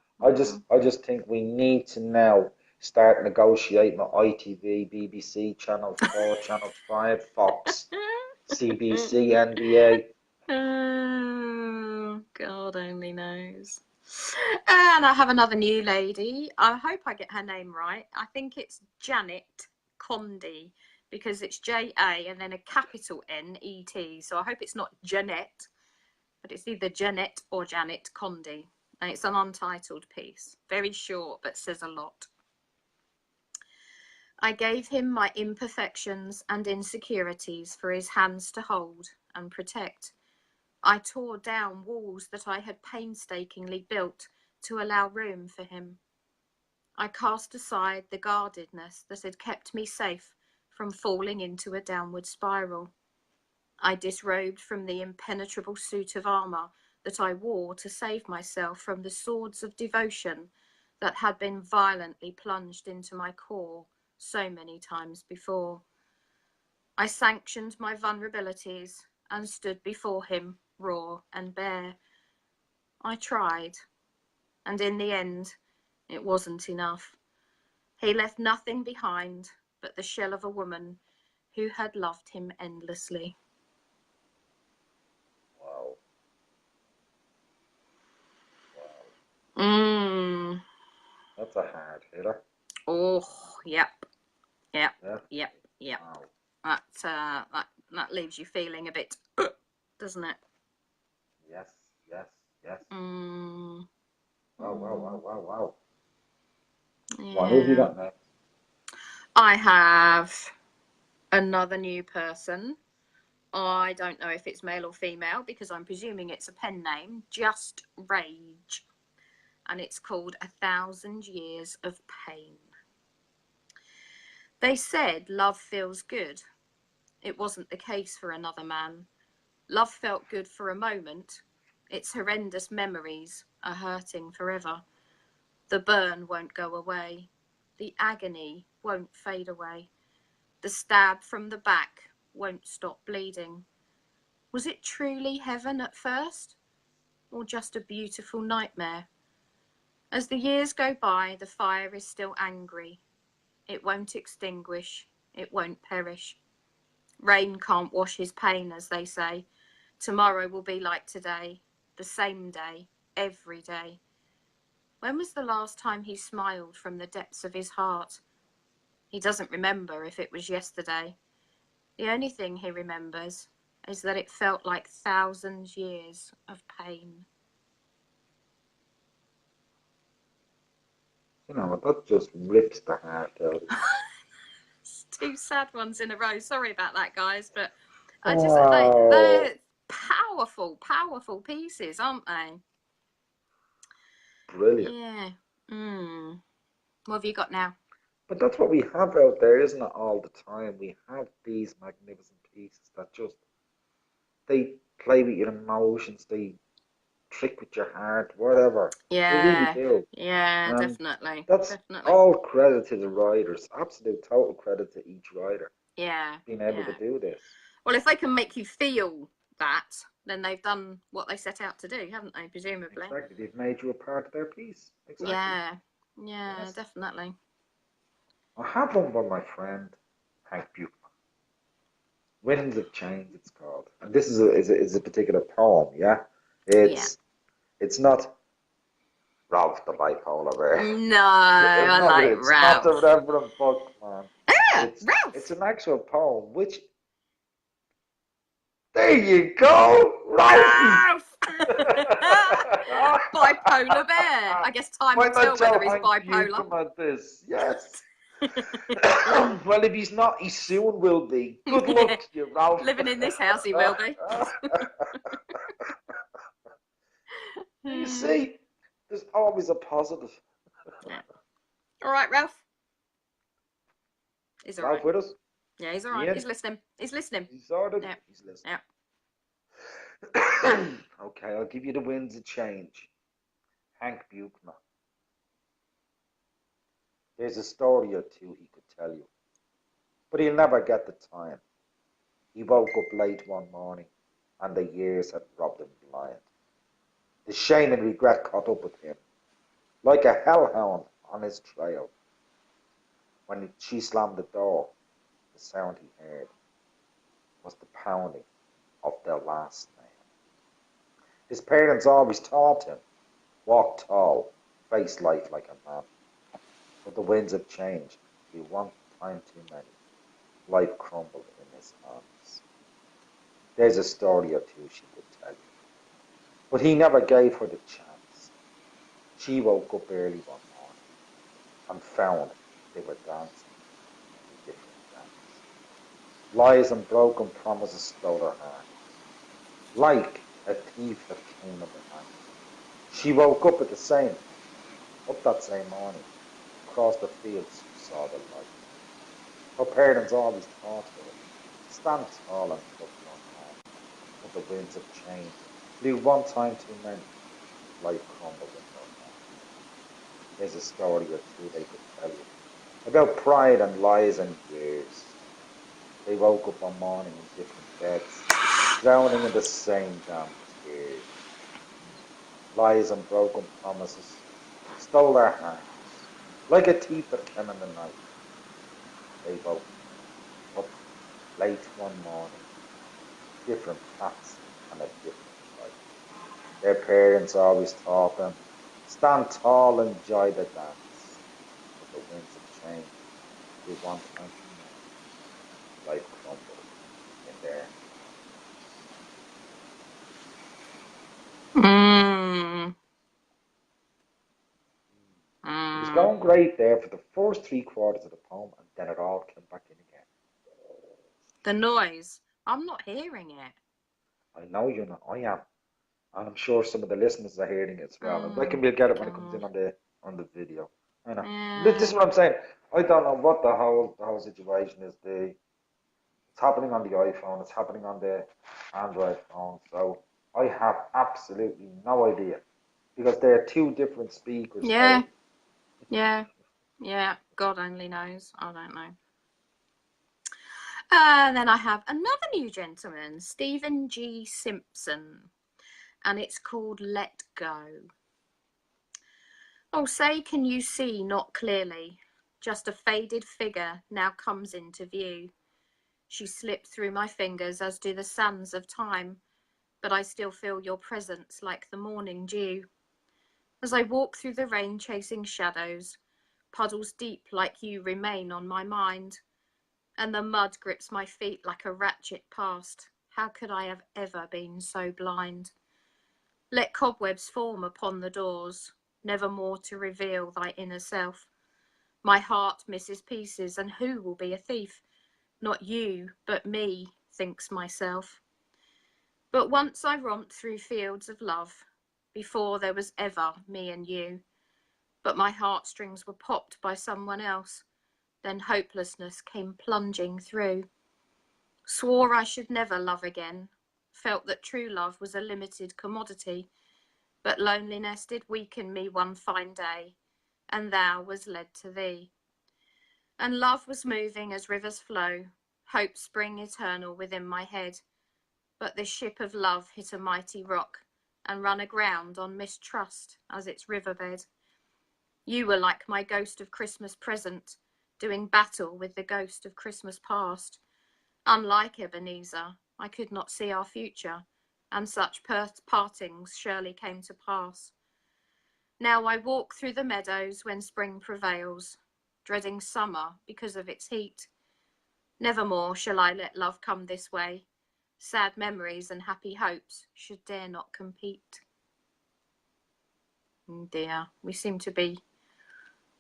I just think we need to now start negotiating with ITV, BBC, Channel 4, Channel 5, Fox, CBC, NBA. Oh, God only knows. And I have another new lady. I hope I get her name right. I think it's Janet Condy. because it's J-A and then a capital N-E-T. So I hope it's not Jeanette, but it's either Jeanette or Janet Condy. And it's an untitled piece. Very short, but says a lot. I gave him my imperfections and insecurities for his hands to hold and protect. I tore down walls that I had painstakingly built to allow room for him. I cast aside the guardedness that had kept me safe from falling into a downward spiral. I disrobed from the impenetrable suit of armour that I wore to save myself from the swords of devotion that had been violently plunged into my core so many times before. I sanctioned my vulnerabilities and stood before him raw and bare. I tried, and in the end, it wasn't enough. He left nothing behind but the shell of a woman who had loved him endlessly. Wow. That's a hard hitter. Oh, yep. Yeah. Wow. That leaves you feeling a bit, doesn't it? Yes. Mm. Wow. Yeah. What have you got next? I have another new person. I don't know if it's male or female because I'm presuming it's a pen name. Just Rage. And it's called 1,000 Years of Pain. They said love feels good. It wasn't the case for another man. Love felt good for a moment. Its horrendous memories are hurting forever. The burn won't go away. The agony won't fade away. The stab from the back won't stop bleeding. Was it truly heaven at first? Or just a beautiful nightmare? As the years go by, the fire is still angry. It won't extinguish. It won't perish. Rain can't wash his pain, as they say. Tomorrow will be like today, the same day, every day. When was the last time he smiled from the depths of his heart? He doesn't remember if it was yesterday. The only thing he remembers is that it felt like 1,000 years of pain. You know, that just rips the heart out. It's two sad ones in a row. Sorry about that, guys, but I just they're powerful pieces, aren't they? Brilliant. Yeah. What have you got now? But that's what we have out there, isn't it? All the time, we have these magnificent pieces that just they play with your emotions, they trick with your heart, whatever. Yeah. They really do. Yeah, definitely. That's all credit to the writers. Absolute total credit to each writer. Yeah. Being able to do this. Well, if they can make you feel that, then they've done what they set out to do, haven't they? Presumably. Exactly. They've made you a part of their piece. Exactly. Yeah. Yes. Definitely. I have one by my friend Hank Buchman. Winds of Change, it's called, and this is a particular poem. Yeah, it's not Ralph the Bipolar Bear. No, I like Ralph. It's not the Reverend Buckman. Yeah, Ralph. It's an actual poem, which. There you go, Ralph. Bipolar Bear. I guess time will tell whether he's bipolar. About this, yes. Well, if he's not, he soon will be. Good luck to you, Ralph. Living in this house, he will be. You see, there's always a positive. Yeah. All right, Ralph. He's all Ralph with us? Yeah, he's all right. He's listening. He's listening. He's sorted? Yeah. He's listening. Yeah. Okay, I'll give you the Winds of Change. Hank Buchman. There's a story or two he could tell you, but he'll never get the time. He woke up late one morning, and the years had robbed him blind. The shame and regret caught up with him, like a hellhound on his trail. When she slammed the door, the sound he heard was the pounding of their last nail. His parents always taught him, walk tall, face life like a man. But the winds have changed. He one time too many. life crumbled in his arms. There's a story or two she could tell you, but he never gave her the chance. She woke up early one morning and found they were dancing a different dance. Lies and broken promises stole her heart, like a thief that came in the night. She woke up that same morning, across the fields she saw the light. Her parents always taught her, stand tall and tough no harm, but the winds of change blew one time too many, life crumbled in her arms. There's a story or two they could tell you, about pride and lies and years. They woke up one morning in different beds, drowning in the same damn tears. Lies and broken promises stole their hearts, like a thief that came in the night. They woke up late one morning, different paths and a different life. Their parents always taught them, stand tall and enjoy the dance. But the winds of change, they want time to know, life crumbled in their Mm. It was Mm. going great there for the first 3 quarters of the poem, and then it all came back in again. The noise. I'm not hearing it. I know you're not. I am, and I'm sure some of the listeners are hearing it as well. And I can Oh, we'll get it when it comes God. in on the video. I know. This is Yeah. what I'm saying. I don't know what the whole situation is. It's happening on the iPhone. It's happening on the Android phone. So I have absolutely no idea because they're two different speakers. Yeah. So Yeah. Yeah. God only knows. I don't know. And then I have another new gentleman, Stephen G. Simpson, and it's called Let Go. Oh, say, can you see not clearly? Just a faded figure now comes into view. She slipped through my fingers, as do the sands of time, but I still feel your presence like the morning dew. As I walk through the rain chasing shadows, puddles deep like you remain on my mind, and the mud grips my feet like a ratchet past. How could I have ever been so blind? Let cobwebs form upon the doors, never more to reveal thy inner self. My heart misses pieces, and who will be a thief? Not you, but me, thinks myself. But once I romped through fields of love, before there was ever me and you. But my heartstrings were popped by someone else, then hopelessness came plunging through. Swore I should never love again, felt that true love was a limited commodity, but loneliness did weaken me one fine day, and thou was led to thee. And love was moving as rivers flow, hope spring eternal within my head, but this ship of love hit a mighty rock, and run aground on mistrust as its riverbed. You were like my ghost of Christmas present, doing battle with the ghost of Christmas past. Unlike Ebenezer, I could not see our future, and such partings surely came to pass. Now I walk through the meadows when spring prevails, dreading summer because of its heat. Nevermore shall I let love come this way. Sad memories and happy hopes should dare not compete. Oh dear, we seem to be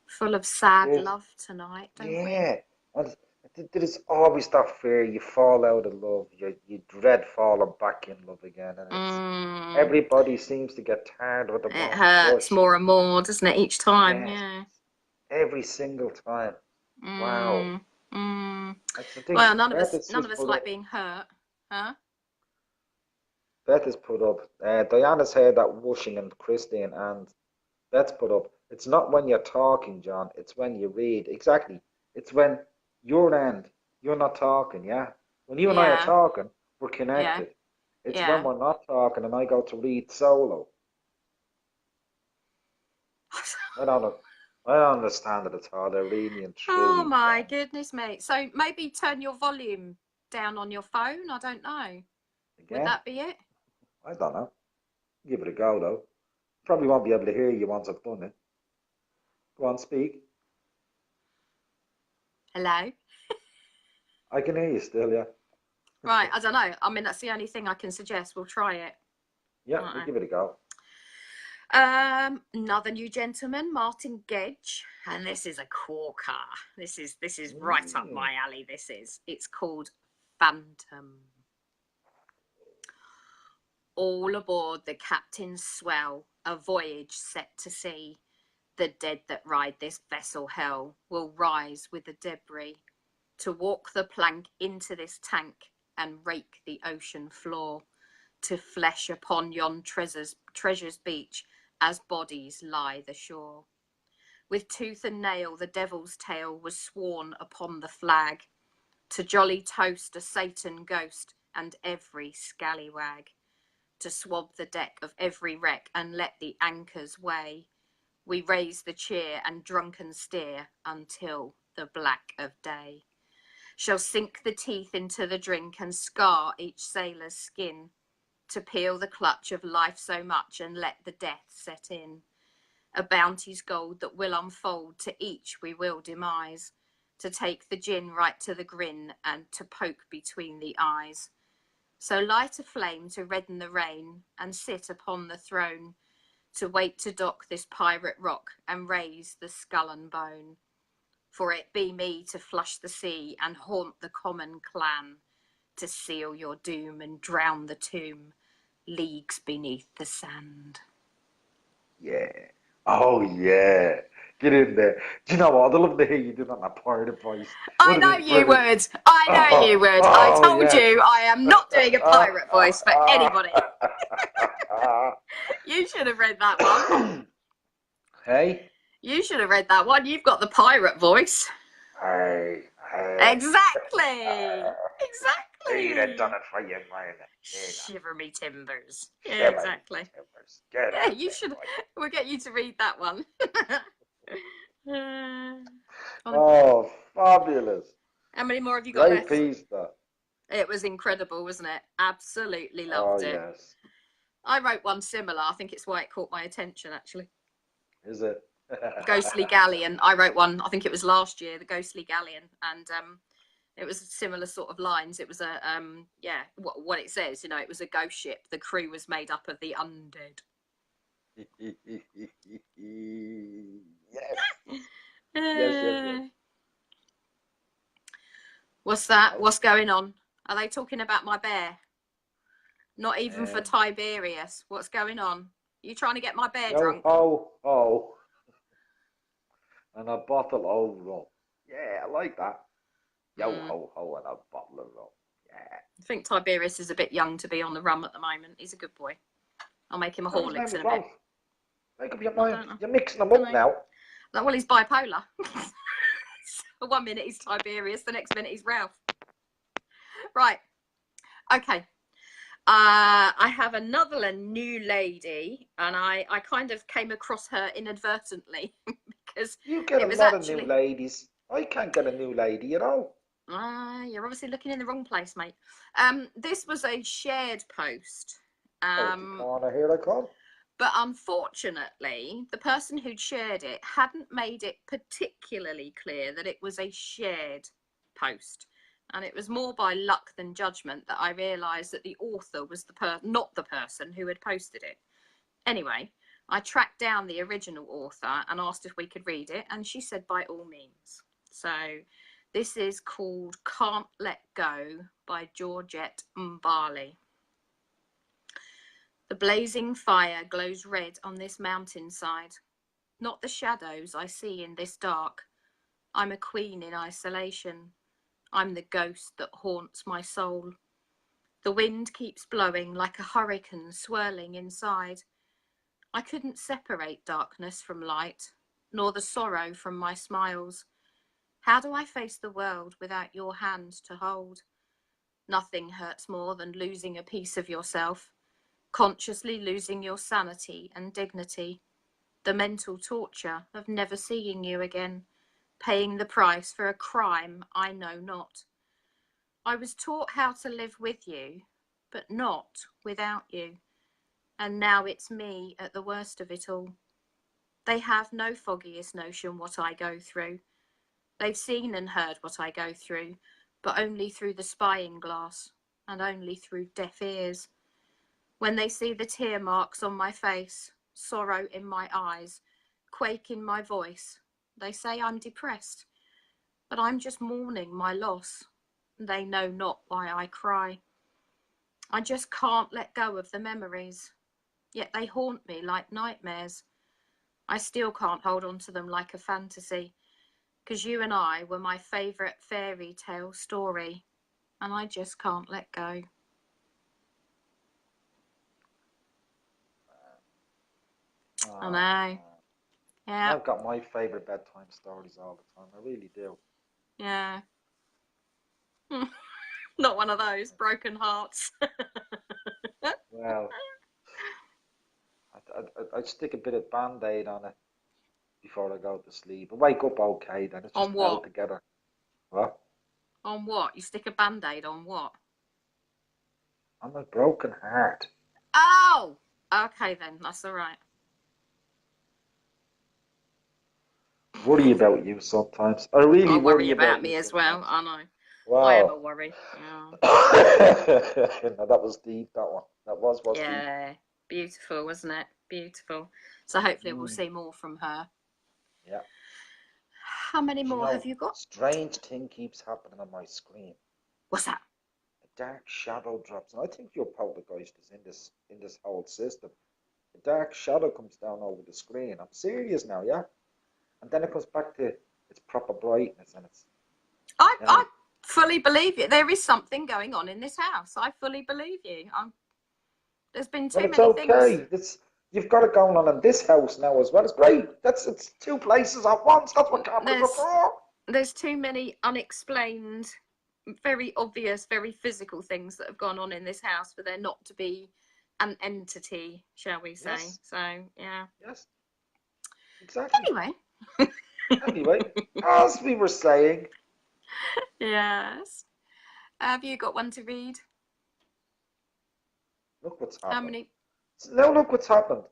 full of sad there's love tonight, don't we? yeah, and there is always that fear you fall out of love. You dread falling back in love again, and it's Mm, everybody seems to get tired with the it wrong hurts brush. more and more, doesn't it, each time? Yes, Yeah. every single time. Wow. Mm, mm. I think Well, none of Beth us, has none of just us put like up. being hurt, huh? Beth has put up. Diana's heard that whooshing and Christine and Beth's put up. It's not when you're talking, John. It's when you read. Exactly. It's when your end, you're not talking. Yeah. When you and I are Yeah, talking, we're yeah, connected. It's when yeah. we're not talking and I go to read solo. I don't know. I don't understand it at all. I really and Oh truly my don't. goodness, mate. So maybe turn your volume down on your phone. I don't know. Would Again, that be it? I don't know. Give it a go though. Probably won't be able to hear you once I've done it. Go on, speak. Hello? I can hear you still, yeah. Right, I don't know. I mean, that's the only thing I can suggest. We'll try it. Yeah, Right. we'll give it a go. Another new gentleman, Martin Gedge, and this is a corker. This is right up my alley. This is. It's called Phantom. All aboard the captain's swell, a voyage set to sea. The dead that ride this vessel hell will rise with the debris to walk the plank into this tank and rake the ocean floor, to flesh upon yon treasure's beach as bodies lie the shore. With tooth and nail the devil's tail was sworn upon the flag, to jolly toast a Satan ghost and every scallywag, to swab the deck of every wreck and let the anchors weigh. We raise the cheer and drunken steer until the black of day shall sink the teeth into the drink and scar each sailor's skin, to peel the clutch of life so much and let the death set in. A bounty's gold that will unfold, to each we will demise, to take the gin right to the grin and to poke between the eyes. So light a flame to redden the rain and sit upon the throne, to wait to dock this pirate rock and raise the skull and bone. For it be me to flush the sea and haunt the common clan, to seal your doom and drown the tomb leagues beneath the sand. Yeah. Oh, yeah. Get in there. Do you know what? I'd love to hear you do that in that pirate voice. I know you would. I know you would. I told you I am not doing a pirate voice for anybody. You should have read that one. Hey? You should have read that one. You've got the pirate voice. Hey. Exactly. Exactly. He'd have done it for you, man. Shiver me timbers. Shiver me Exactly. timbers. Get Yeah, out you there, should. boy. We'll get you to read that one. Oh, fabulous. How many more have you got Great left? piece, that. It was incredible, wasn't it? Absolutely Oh, loved it. yes. I wrote one similar. I think it's why it caught my attention, actually. Is it? Ghostly Galleon. I wrote one, I think it was last year, the Ghostly Galleon. And it was similar sort of lines. It was a, what it says, you know, it was a ghost ship. The crew was made up of the undead. Yes. Yes. What's that? What's going on? Are they talking about my bear? Not even for Tiberius. What's going on? You trying to get my bear drunk? Ho. And a bottle of rum. Yeah, I like that. Ho and a bottle of rum. Yeah. I think Tiberius is a bit young to be on the rum at the moment. He's a good boy. I'll make him a Horlicks in a bit. Make up your mind. You're mixing them up now. Well, he's bipolar. So 1 minute he's Tiberius, the next minute he's Ralph. Right. Okay. I have another new lady, and I kind of came across her inadvertently because you get a lot of new ladies. I can't get a new lady, you know. You're obviously looking in the wrong place, mate. This was a shared post. Here I come. But unfortunately, the person who'd shared it hadn't made it particularly clear that it was a shared post. And it was more by luck than judgment that I realised that the author was not the person who had posted it. Anyway, I tracked down the original author and asked if we could read it, and she said by all means. So this is called Can't Let Go by Georgette Mbali. The blazing fire glows red on this mountainside. Not the shadows I see in this dark. I'm a queen in isolation. I'm the ghost that haunts my soul. The wind keeps blowing like a hurricane swirling inside. I couldn't separate darkness from light, nor the sorrow from my smiles. How do I face the world without your hand to hold? Nothing hurts more than losing a piece of yourself, consciously losing your sanity and dignity, the mental torture of never seeing you again, paying the price for a crime I know not. I was taught how to live with you, but not without you. And now it's me at the worst of it all. They have no foggiest notion what I go through. They've seen and heard what I go through, but only through the spying glass and only through deaf ears. When they see the tear marks on my face, sorrow in my eyes, quake in my voice, they say I'm depressed, but I'm just mourning my loss. They know not why I cry. I just can't let go of the memories, yet they haunt me like nightmares. I still can't hold on to them like a fantasy, 'cause you and I were my favourite fairy tale story, and I just can't let go. I know. Yeah. I've got my favourite bedtime stories all the time. I really do. Yeah. Not one of those broken hearts. Well, I'd stick a bit of Band-Aid on it before I go to sleep. I wake up okay, then it's just On what? held together. What? On what? You stick a Band-Aid on what? On my broken heart. Oh! Okay then, that's all right. Worry about you sometimes. I really I worry about you me as well. sometimes. I know. Wow. I am a worry. Yeah. No, that was deep, that one. That was deep. Yeah. Beautiful, wasn't it? Beautiful. So hopefully we'll see more from her. Yeah. How many more have you got? Strange thing keeps happening on my screen. What's that? A dark shadow drops, and I think your poltergeist is in this whole system. A dark shadow comes down over the screen. I'm serious now, yeah. And then it comes back to its proper brightness, and it's. I fully believe you. There is something going on in this house. I fully believe you. There's been too many things. You've got it going on in this house now as well. It's great. It's two places at once. That's what cameras are for. There's too many unexplained, very obvious, very physical things that have gone on in this house for there not to be an entity, shall we say? Yes. So yeah. Yes. Exactly. Anyway, as we were saying. Yes. Have you got one to read? Look what's happened. How many? Now look what's happened.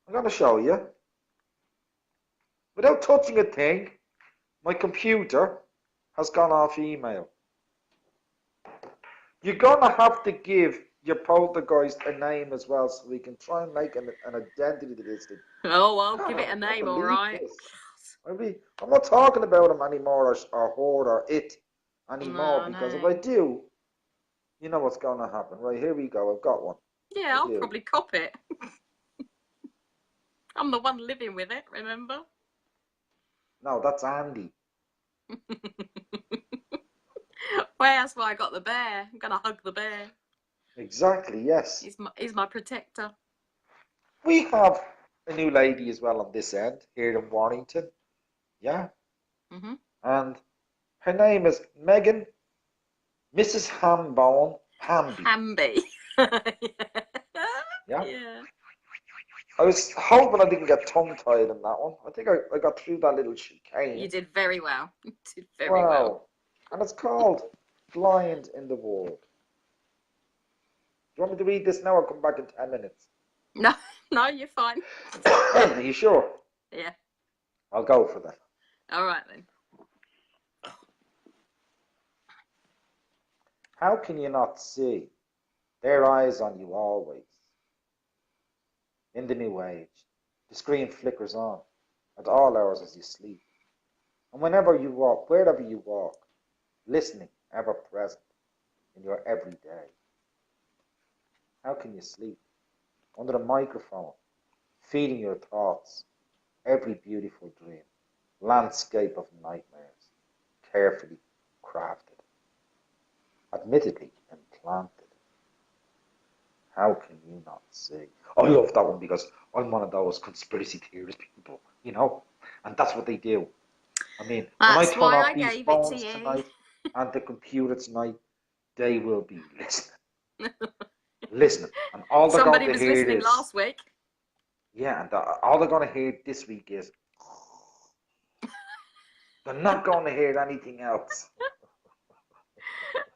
I'm going to show you. Without touching a thing, my computer has gone off email. You're going to have to give your poltergeist a name as well, so we can try and make an identity to this thing. Oh, I'll give it a name, all right. I'm not talking about him anymore, or Horde, or it anymore, because if I do, you know what's going to happen. Right, here we go. I've got one. Yeah, I'll probably cop it. I'm the one living with it, remember? No, that's Andy. Well, that's why I got the bear. I'm going to hug the bear. Exactly, yes. He's my protector. We have a new lady as well on this end, here in Warrington. Yeah? Mm-hmm. And her name is Megan Mrs. Hambone Hamby. Hamby. Yeah? Yeah. I was hoping I didn't get tongue-tied in that one. I think I got through that little chicane. You did very well. You did very well. And it's called Blind in the World. Do you want me to read this now or come back in 10 minutes? No, you're fine. Are you sure? Yeah. I'll go for that. All right then. How can you not see their eyes on you always? In the new age, the screen flickers on at all hours as you sleep. And whenever you walk, wherever you walk, listening, ever present in your everyday. How can you sleep? Under a microphone, feeding your thoughts, every beautiful dream, landscape of nightmares, carefully crafted, admittedly implanted. How can you not see? I love that one because I'm one of those conspiracy theorist people, you know, and that's what they do. I mean, that's when I turn off I these gave phones it to you. tonight and the computer tonight, they will be listening. Listening. And all they're Somebody going to was hear listening is, last week. Yeah, and all they're going to hear this week is, they're not going to hear anything else.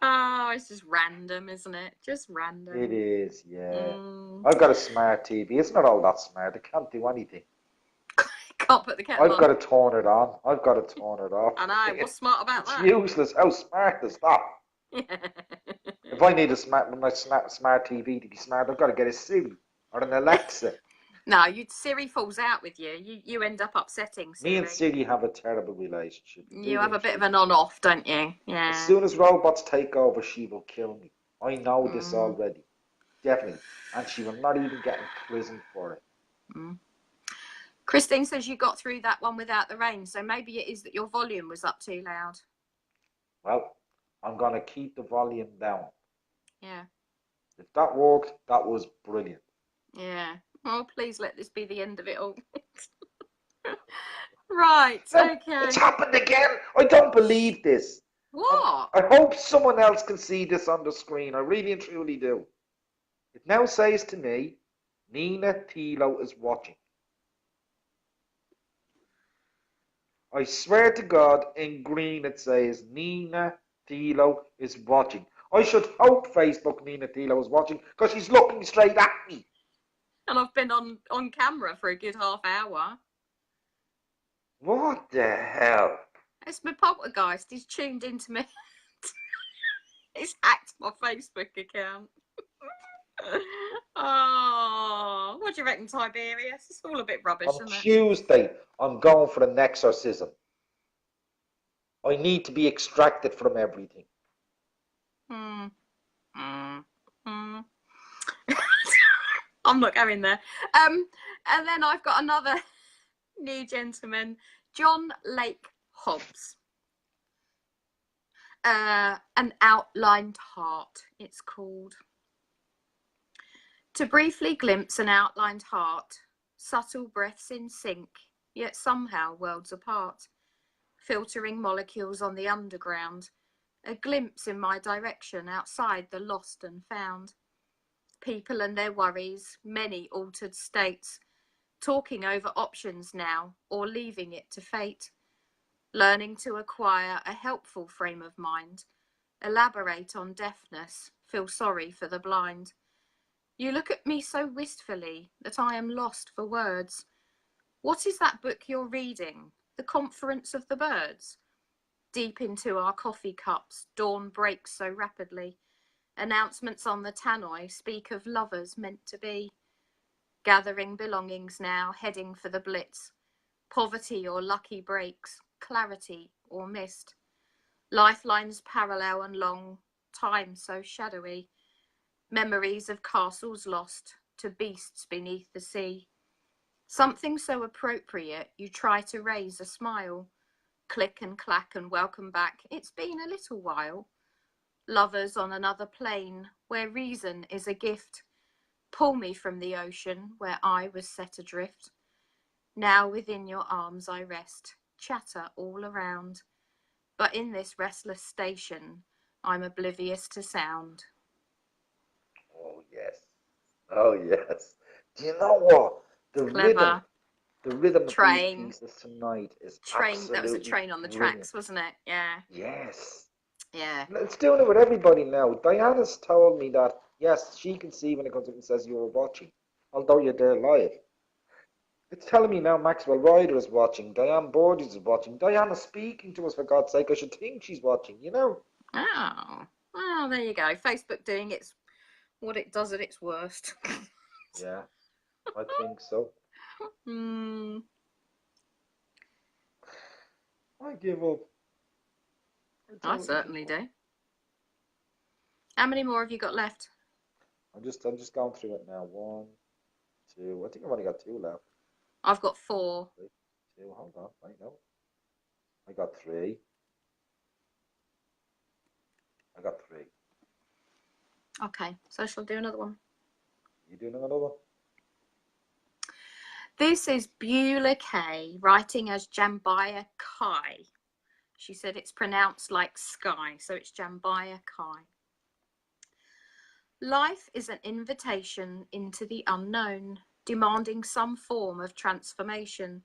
Oh, it's just random, isn't it? Just random. It is, yeah. I've got a smart TV. It's not all that smart. It can't do anything. Can't put the kettle I've on. got to turn it on. I've got to turn it off. I know. What's smart about It's that? useless. How smart is that? If I need my smart TV to be smart, I've got to get a Siri or an Alexa. No, Siri falls out with you. You end up upsetting Siri. Me and Siri have a terrible relationship. You have a bit of an on-off, don't you? Yeah. As soon as robots take over, she will kill me. I know this already. Definitely. And she will not even get in prison for it. Christine says you got through that one without the rain, so maybe it is that your volume was up too loud. Well, I'm going to keep the volume down. Yeah. If that worked, that was brilliant. Yeah. Oh, please let this be the end of it all. Right, No, okay. it's happened again. I don't believe this. What? I hope someone else can see this on the screen. I really and truly do. It now says to me, Nina Thilo is watching. I swear to God, in green it says Nina Thilo is watching. I should hope Facebook Nina Thilo is watching because she's looking straight at me. And I've been on camera for a good half hour. What the hell? It's my poltergeist. He's tuned into me. He's hacked my Facebook account. Oh, what do you reckon, Tiberius? It's all a bit rubbish, On isn't it? Tuesday, I'm going for an exorcism. I need to be extracted from everything. I'm not going there. And then I've got another new gentleman, John Lake Hobbs. An outlined heart, it's called. To briefly glimpse an outlined heart, subtle breaths in sync, yet somehow worlds apart, filtering molecules on the underground, a glimpse in my direction outside the lost and found. People and their worries, many altered states, talking over options now or leaving it to fate, learning to acquire a helpful frame of mind, elaborate on deafness, feel sorry for the blind. You look at me so wistfully that I am lost for words. What is that book you're reading? The Conference of the Birds? Deep into our coffee cups, dawn breaks so rapidly. Announcements on the tannoy speak of lovers meant to be. Gathering belongings now, heading for the blitz. Poverty or lucky breaks, clarity or mist. Lifelines parallel and long, time so shadowy. Memories of castles lost to beasts beneath the sea. Something so appropriate you try to raise a smile. Click and clack and welcome back, it's been a little while. Lovers on another plane where reason is a gift. Pull me from the ocean where I was set adrift. Now within your arms I rest, chatter all around. But in this restless station, I'm oblivious to sound. Oh, yes. Oh, yes. Do you know what? The rhythm of these pieces tonight is absolutely That was a train on the brilliant. tracks, wasn't it? Yeah. Yes. Yeah. It's doing it with everybody now. Diana's told me that, yes, she can see when it comes up and says you were watching, although you're there live. It's telling me now Maxwell Ryder is watching, Diane Borges is watching, Diana's speaking to us, for God's sake. I should think she's watching, you know? Oh, well, there you go. Facebook doing what it does at its worst. Yeah, I think so. I give up. I certainly do. How many more have you got left? I'm just going through it now. 1, 2. I think I've only got 2 left. I've got 4. 3, 2. Hold on. I know. I got 3. I got 3. Okay, so shall I do another one? You doing another one? This is Beulah Kay, writing as Jambiah Kai. She said it's pronounced like sky, so it's Jambiah Kai. Life is an invitation into the unknown, demanding some form of transformation,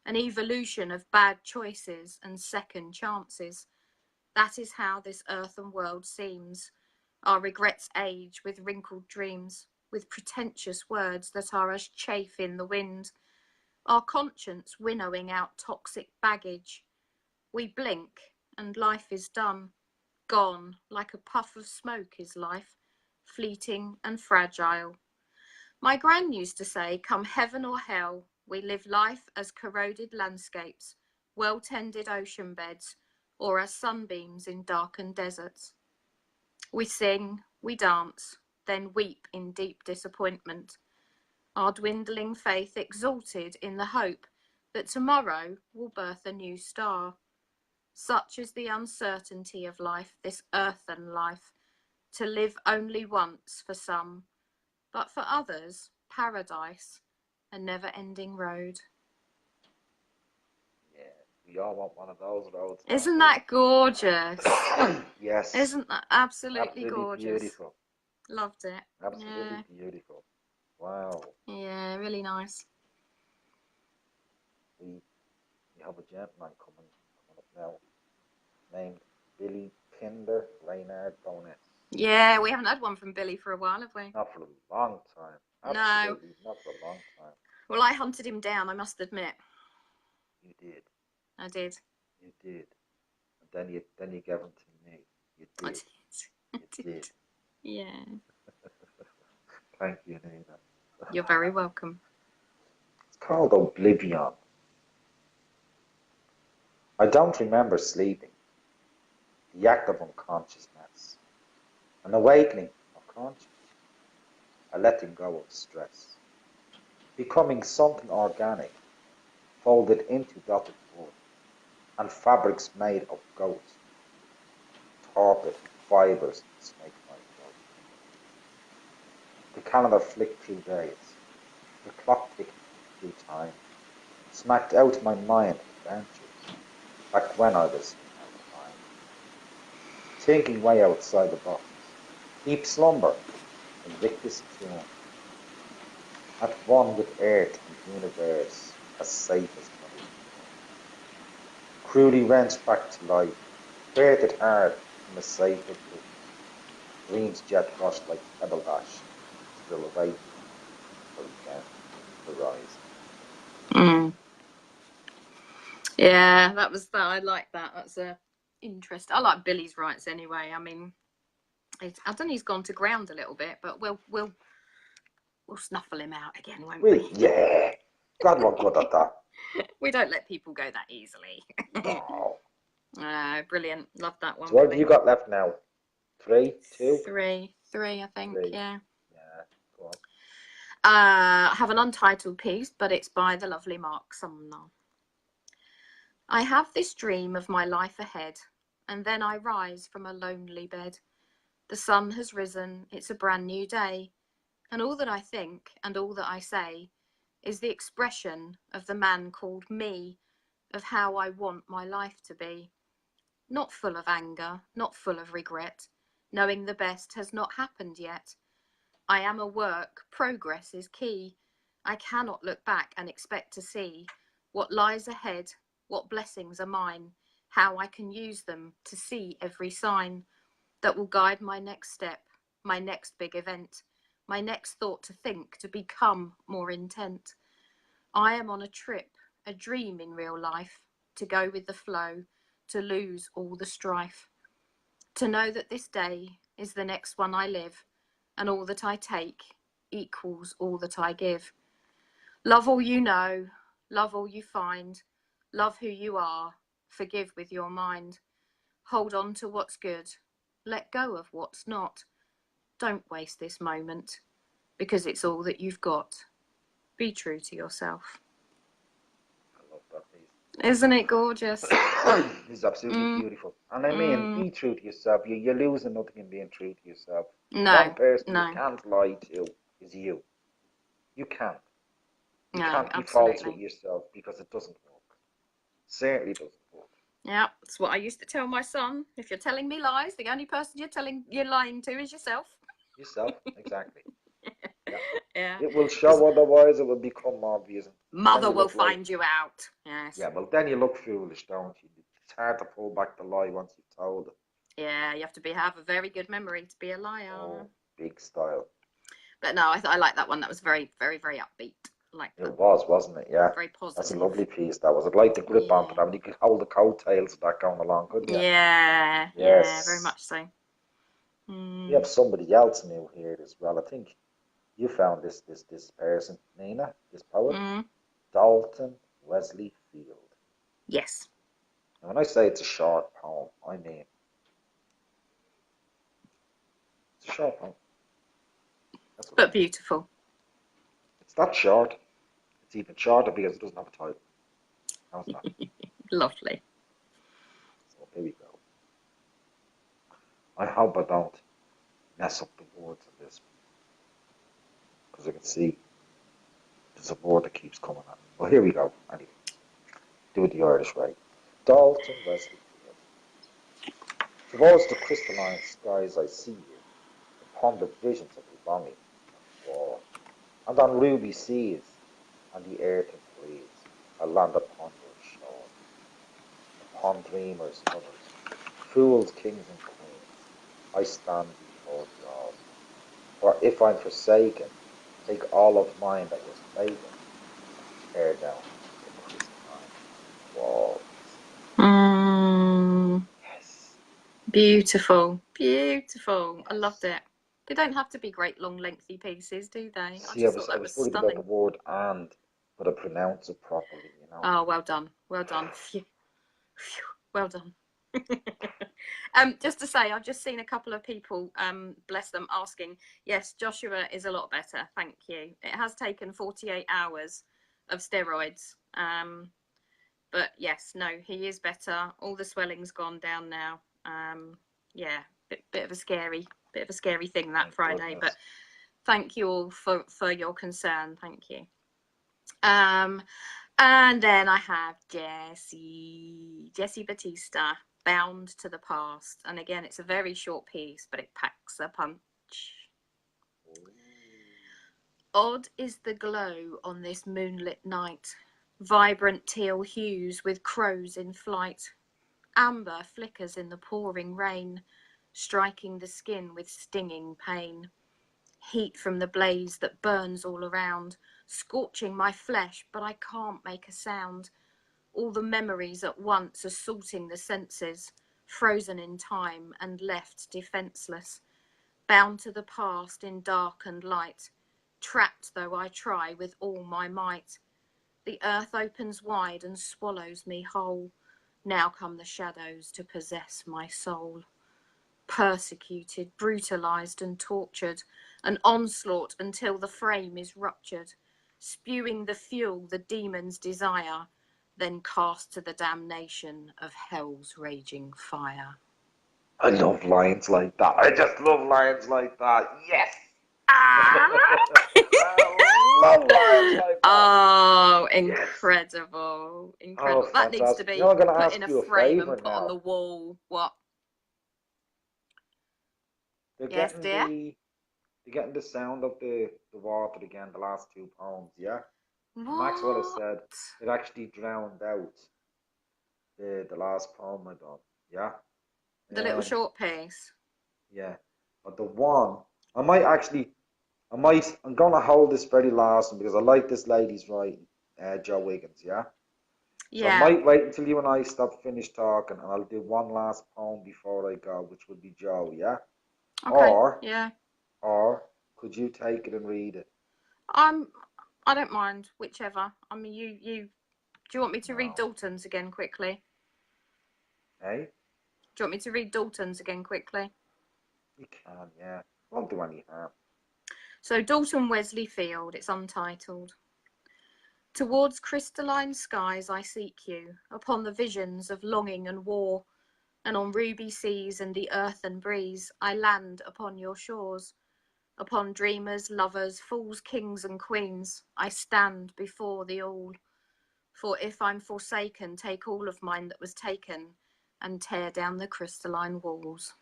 an evolution of bad choices and second chances. That is how this earthen world seems. Our regrets age with wrinkled dreams, with pretentious words that are as chaff in the wind. our conscience winnowing out toxic baggage. We blink and life is done, gone like a puff of smoke is life, fleeting and fragile. My gran used to say, come heaven or hell, we live life as corroded landscapes, well-tended ocean beds, or as sunbeams in darkened deserts. We sing, we dance, then weep in deep disappointment, our dwindling faith exalted in the hope that tomorrow will birth a new star. Such is the uncertainty of life, this earthen life, to live only once for some, but for others, paradise, a never-ending road. Yeah, we all want one of those roads. Isn't that gorgeous? Yes. Isn't that absolutely gorgeous? Beautiful. Loved it. Absolutely beautiful. Wow. Yeah, really nice. We have a gentleman coming up now named Billy Pinder Reynard Bowness. Yeah, we haven't had one from Billy for a while, have we? Not for a long time. No. Absolutely not for a long time. Well, I hunted him down, I must admit. You did. I did. You did. And then you gave him to me. You did. I did. You did. Yeah. Thank you, Nina. You're very welcome. It's called Oblivion. I don't remember sleeping, the act of unconsciousness, an awakening of conscience, a letting go of stress, becoming something organic, folded into dotted wood, and fabrics made of ghosts, torpid fibres snake like rope. The calendar flicked through days, the clock ticked through time, smacked out my mind adventures, back when I was out of time. Thinking way outside the box, deep slumber, invictus tune, at one with earth and universe, as safe as money. Cruelly wrenched back to life, birthed hard from a safer blue. Dreams jet rushed like pebble dash, still awaiting for again to rise. Yeah, that was that. I like that. That's a interest. I like Billy's rights anyway. I mean, I don't know. He's gone to ground a little bit, but we'll snuffle him out again, won't we? Yeah. God, we're good at that. We don't let people go that easily. No. Brilliant. Love that one. So what have Billy. you got left now? 3, 2? Three, I think. 3. Yeah. Yeah, go on. I have an untitled piece, but it's by the lovely Mark Sumner. I have this dream of my life ahead, and then I rise from a lonely bed. The sun has risen, it's a brand new day, and all that I think and all that I say is the expression of the man called me, of how I want my life to be. Not full of anger, not full of regret, knowing the best has not happened yet. I am a work, progress is key. I cannot look back and expect to see what lies ahead, what blessings are mine, how I can use them to see every sign that will guide my next step, my next big event, my next thought to think, to become more intent. I am on a trip, a dream in real life, to go with the flow, to lose all the strife, to know that this day is the next one I live, and all that I take equals all that I give. Love all you know, love all you find, love who you are, forgive with your mind. Hold on to what's good, let go of what's not. Don't waste this moment, because it's all that you've got. Be true to yourself. I love that piece. Isn't it gorgeous? It's absolutely beautiful. And I mean, be true to yourself. You're losing nothing in being true to yourself. No, One person no. you can't lie to is you. You can't. You No, can't be false with absolutely. yourself because it doesn't work. Certainly doesn't work. Yeah, that's what I used to tell my son. If you're telling me lies, the only person you're lying to is yourself. Yourself, exactly. Yeah. Yeah. It will show, otherwise it will become obvious. Mother Then you will look like- find you out. Yes. Yeah, well, then you look foolish, don't you? It's hard to pull back the lie once you've told it. Yeah, you have to have a very good memory to be a liar. Oh, big style. But no, I like that one. That was very, very, very upbeat. like It that. was, wasn't it? Yeah. Very That's a positive. lovely piece. That was. I'd like to grip onto Yeah. that. And you could hold the coattails of that going along, couldn't you? Yeah, Yes. yeah, very much so. We have somebody else new here as well. I think you found this person, Nina, this poet, Dalton Wesley Field. Yes. And when I say it's a short poem, I mean it's a short poem. That's what But beautiful. it's not short. It's even shorter because it doesn't have a title. No, it's not. Lovely. So here we go. I hope I don't mess up the words of this, because I can see there's a word that keeps coming up. Well, here we go. Anyway, do it the Irish way. Dalton Wesley Field. Towards the crystalline skies I see you, upon the visions of the longing and war, and on ruby seas and the earthen breeze, I land upon your shore. Upon dreamers, lovers, fools, kings, and queens, I stand before God. For if I'm forsaken, take all of mine that was taken, and tear down the crystalline walls. Yes. Beautiful, beautiful. I loved it. They don't have to be great, long, lengthy pieces, do they? See, I was worried about the stunning. word "and," but I pronounce it properly, you know. Oh, well done, well done. Phew. Phew. Well done. Just to say, I've just seen a couple of people, bless them, asking. Yes, Joshua is a lot better, thank you. It has taken 48 hours of steroids, but yes, no, he is better. All the swelling's gone down now. Yeah, bit of a scary thing that Thank Friday, goodness. but thank you all for your concern. Thank you. And then I have Jessie Batista, Bound to the Past. And again, it's a very short piece, but it packs a punch. Odd is the glow on this moonlit night, vibrant teal hues with crows in flight. Amber flickers in the pouring rain, striking the skin with stinging pain. Heat from the blaze that burns all around, scorching my flesh, but I can't make a sound. All the memories at once assaulting the senses, frozen in time and left defenceless, bound to the past in dark and light, trapped though I try with all my might. The earth opens wide and swallows me whole. Now come the shadows to possess my soul. Persecuted, brutalized and tortured, an onslaught until the frame is ruptured, spewing the fuel the demons desire, then cast to the damnation of hell's raging fire. I love lines like that. I just love lines like that. Yes. I love lines like that. Oh, incredible. Incredible. Oh, that needs to fantastic. be You know, I'm going to put ask in a you a frame favour and put on now. the wall. What? They're Yes, getting dear? they're getting the sound of the water again, the last two poems, yeah? What? Maxwell has said it actually drowned out the last poem I done, yeah? The little short piece. Yeah. But the one, I'm going to hold this very last one because I like this lady's writing, Joe Wiggins, yeah? So I Yeah. might wait until you and I finish talking, and I'll do one last poem before I go, which would be Joe, yeah? Okay. Or could you take it and read it? I don't mind, whichever. I mean, you. Do you want me to read No. Dalton's again quickly? Hey? Do you want me to read Dalton's again quickly? You can, yeah. Won't do any harm. So Dalton Wesley Field, it's untitled. Towards crystalline skies I seek you, upon the visions of longing and war, and on ruby seas and the earthen breeze I land upon your shores. Upon dreamers, lovers, fools, kings and queens I stand before the all. For if I'm forsaken, take all of mine that was taken and tear down the crystalline walls.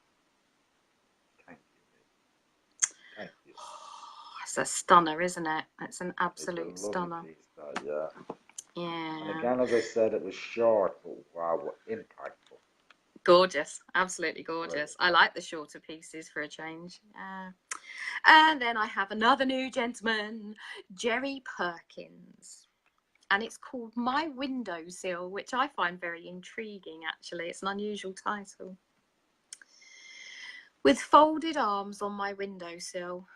Thank you. It's a stunner, isn't it? It's an absolute It's a stunner. piece, though, yeah. Yeah. And again, as I said, it was short, but wow, impactful. Gorgeous, absolutely gorgeous. I like the shorter pieces for a change. And then I have another new gentleman, Jerry Perkins. And it's called My Windowsill, which I find very intriguing, actually. It's an unusual title. With folded arms on my windowsill,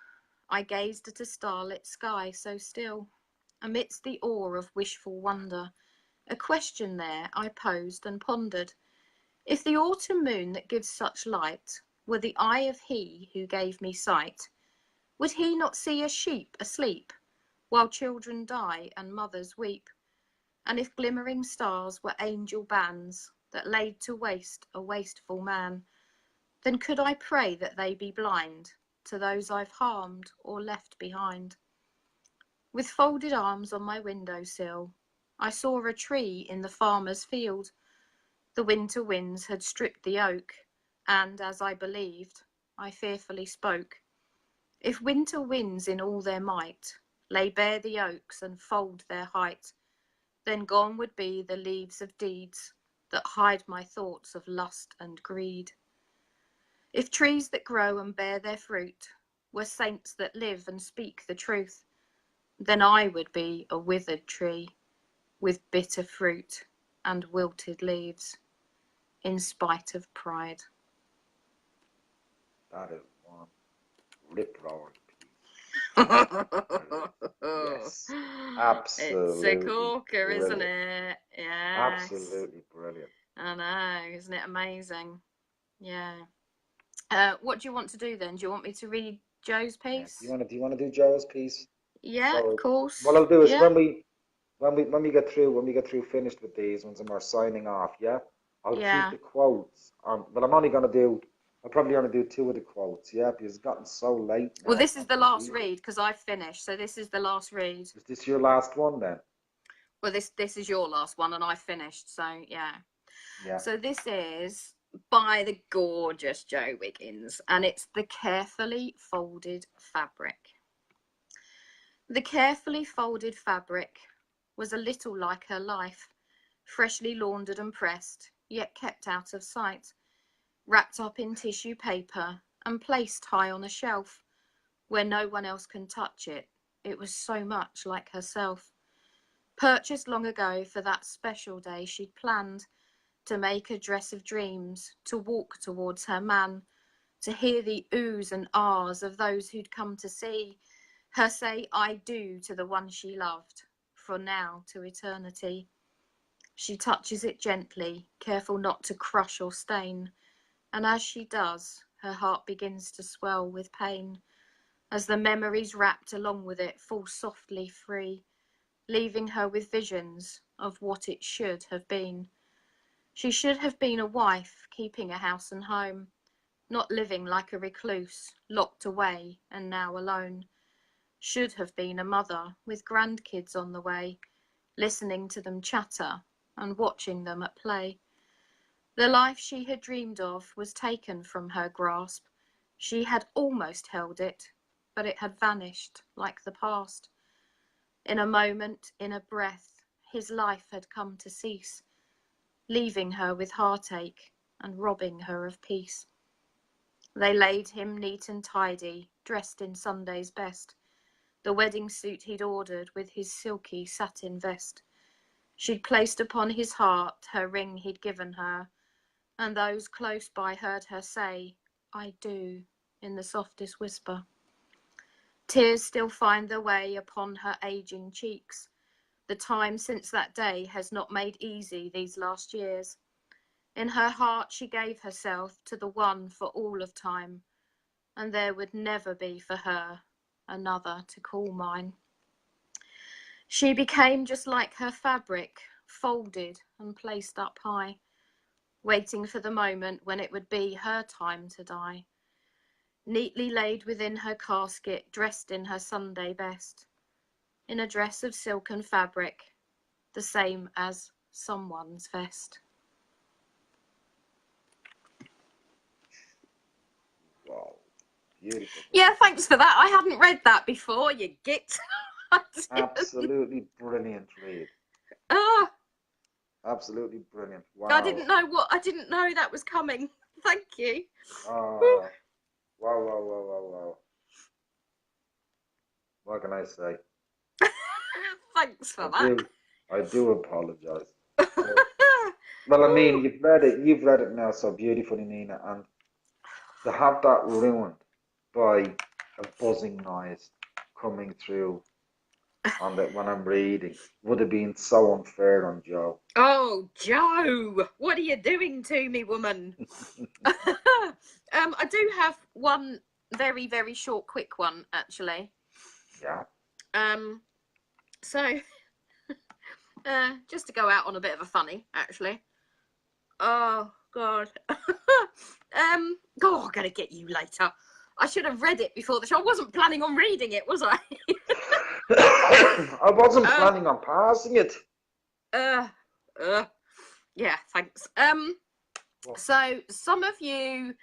I gazed at a starlit sky so still. Amidst the awe of wishful wonder, a question there I posed and pondered. If the autumn moon that gives such light were the eye of he who gave me sight, would he not see a sheep asleep, while children die and mothers weep? And if glimmering stars were angel bands that laid to waste a wasteful man, then could I pray that they be blind to those I've harmed or left behind. With folded arms on my windowsill, I saw a tree in the farmer's field. The winter winds had stripped the oak, and, as I believed, I fearfully spoke. If winter winds in all their might lay bare the oaks and fold their height, then gone would be the leaves of deeds that hide my thoughts of lust and greed. If trees that grow and bear their fruit were saints that live and speak the truth, then I would be a withered tree with bitter fruit and wilted leaves, in spite of pride. That is one rip-roaring piece. Yes, absolutely. It's a corker, brilliant. isn't it? Yes. Absolutely brilliant. I know, isn't it amazing? Yeah. What do you want to do then? Do you want me to read Joe's piece? Yeah. Do you want to do Joe's piece? Yeah, So, of course. what I'll do is Yeah. when we get through finished with these ones and we're signing off, yeah, I'll keep the quotes on. But I'll probably only do 2 of the quotes, yeah, because it's gotten so late now. Well, this is the last read because I've finished, so this is the last read. Is this your last one then? Well, this is your last one, and I finished, so yeah. Yeah. So this is by the gorgeous Jo Wiggins, and it's The Carefully Folded Fabric. The carefully folded fabric was a little like her life, freshly laundered and pressed, yet kept out of sight, wrapped up in tissue paper and placed high on a shelf where no one else can touch it. It was so much like herself. Purchased long ago for that special day she'd planned, to make a dress of dreams, to walk towards her man, to hear the oohs and ahs of those who'd come to see her say I do to the one she loved, from now to eternity. She touches it gently, careful not to crush or stain, and as she does, her heart begins to swell with pain, as the memories wrapped along with it fall softly free, leaving her with visions of what it should have been. She should have been a wife, keeping a house and home, not living like a recluse, locked away and now alone. Should have been a mother with grandkids on the way, listening to them chatter and watching them at play. The life she had dreamed of was taken from her grasp. She had almost held it, but it had vanished like the past. In a moment, in a breath, his life had come to cease, leaving her with heartache and robbing her of peace. They laid him neat and tidy, dressed in Sunday's best, the wedding suit he'd ordered with his silky satin vest. She'd placed upon his heart her ring he'd given her, and those close by heard her say, I do, in the softest whisper. Tears still find their way upon her aging cheeks. The time since that day has not made easy these last years. In her heart she gave herself to the one for all of time, and there would never be for her another to call mine. She became just like her fabric, folded and placed up high, waiting for the moment when it would be her time to die. Neatly laid within her casket, dressed in her Sunday best, in a dress of silk and fabric, the same as someone's vest. Wow. Beautiful. Yeah, thanks for that. I hadn't read that before, you git. Absolutely brilliant read. Ah, Absolutely brilliant. Wow. I didn't know that was coming. Thank you. Oh, wow, wow, wow, wow, wow. What can I say? Thanks for that. I do apologize. Well, I mean, you've read it now so beautifully, Nina, and to have that ruined by a buzzing noise coming through when I'm reading would have been so unfair on Joe. Oh, Joe, what are you doing to me, woman? I do have one very, very short, quick one, actually. Yeah. So, just to go out on a bit of a funny, actually. Oh, God. I'm gonna get you later. I should have read it before the show. I wasn't planning on reading it, was I? I wasn't planning on passing it. Yeah, thanks. So some of you,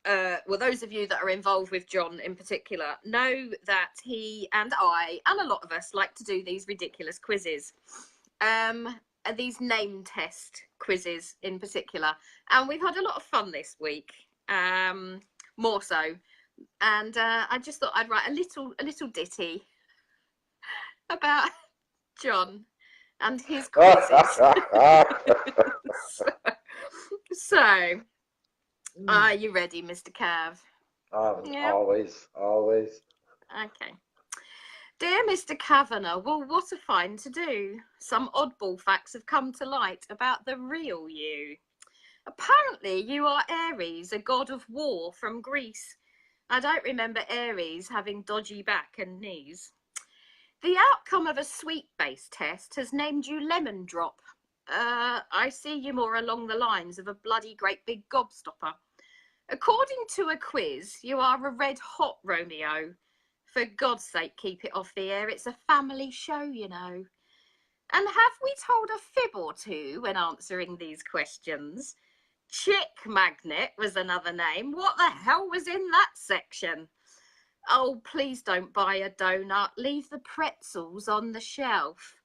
well, those of you that are involved with John in particular, know that he and I, and a lot of us, like to do these ridiculous quizzes. These name test quizzes in particular. And we've had a lot of fun this week, more so. And I just thought I'd write a little ditty about John and his quizzes. So, are you ready, Mr. Cav? Yeah. Always. Okay. Dear Mr. Kavanagh, well, what a find to do. Some oddball facts have come to light about the real you. Apparently, you are Ares, a god of war from Greece. I don't remember Ares having dodgy back and knees. The outcome of a sweet-based test has named you Lemon Drop. I see you more along the lines of a bloody great big gobstopper. According to a quiz, you are a red hot Romeo. For God's sake, keep it off the air. It's a family show, you know. And have we told a fib or two when answering these questions? Chick Magnet was another name. What the hell was in that section? Oh, please don't buy a donut. Leave the pretzels on the shelf,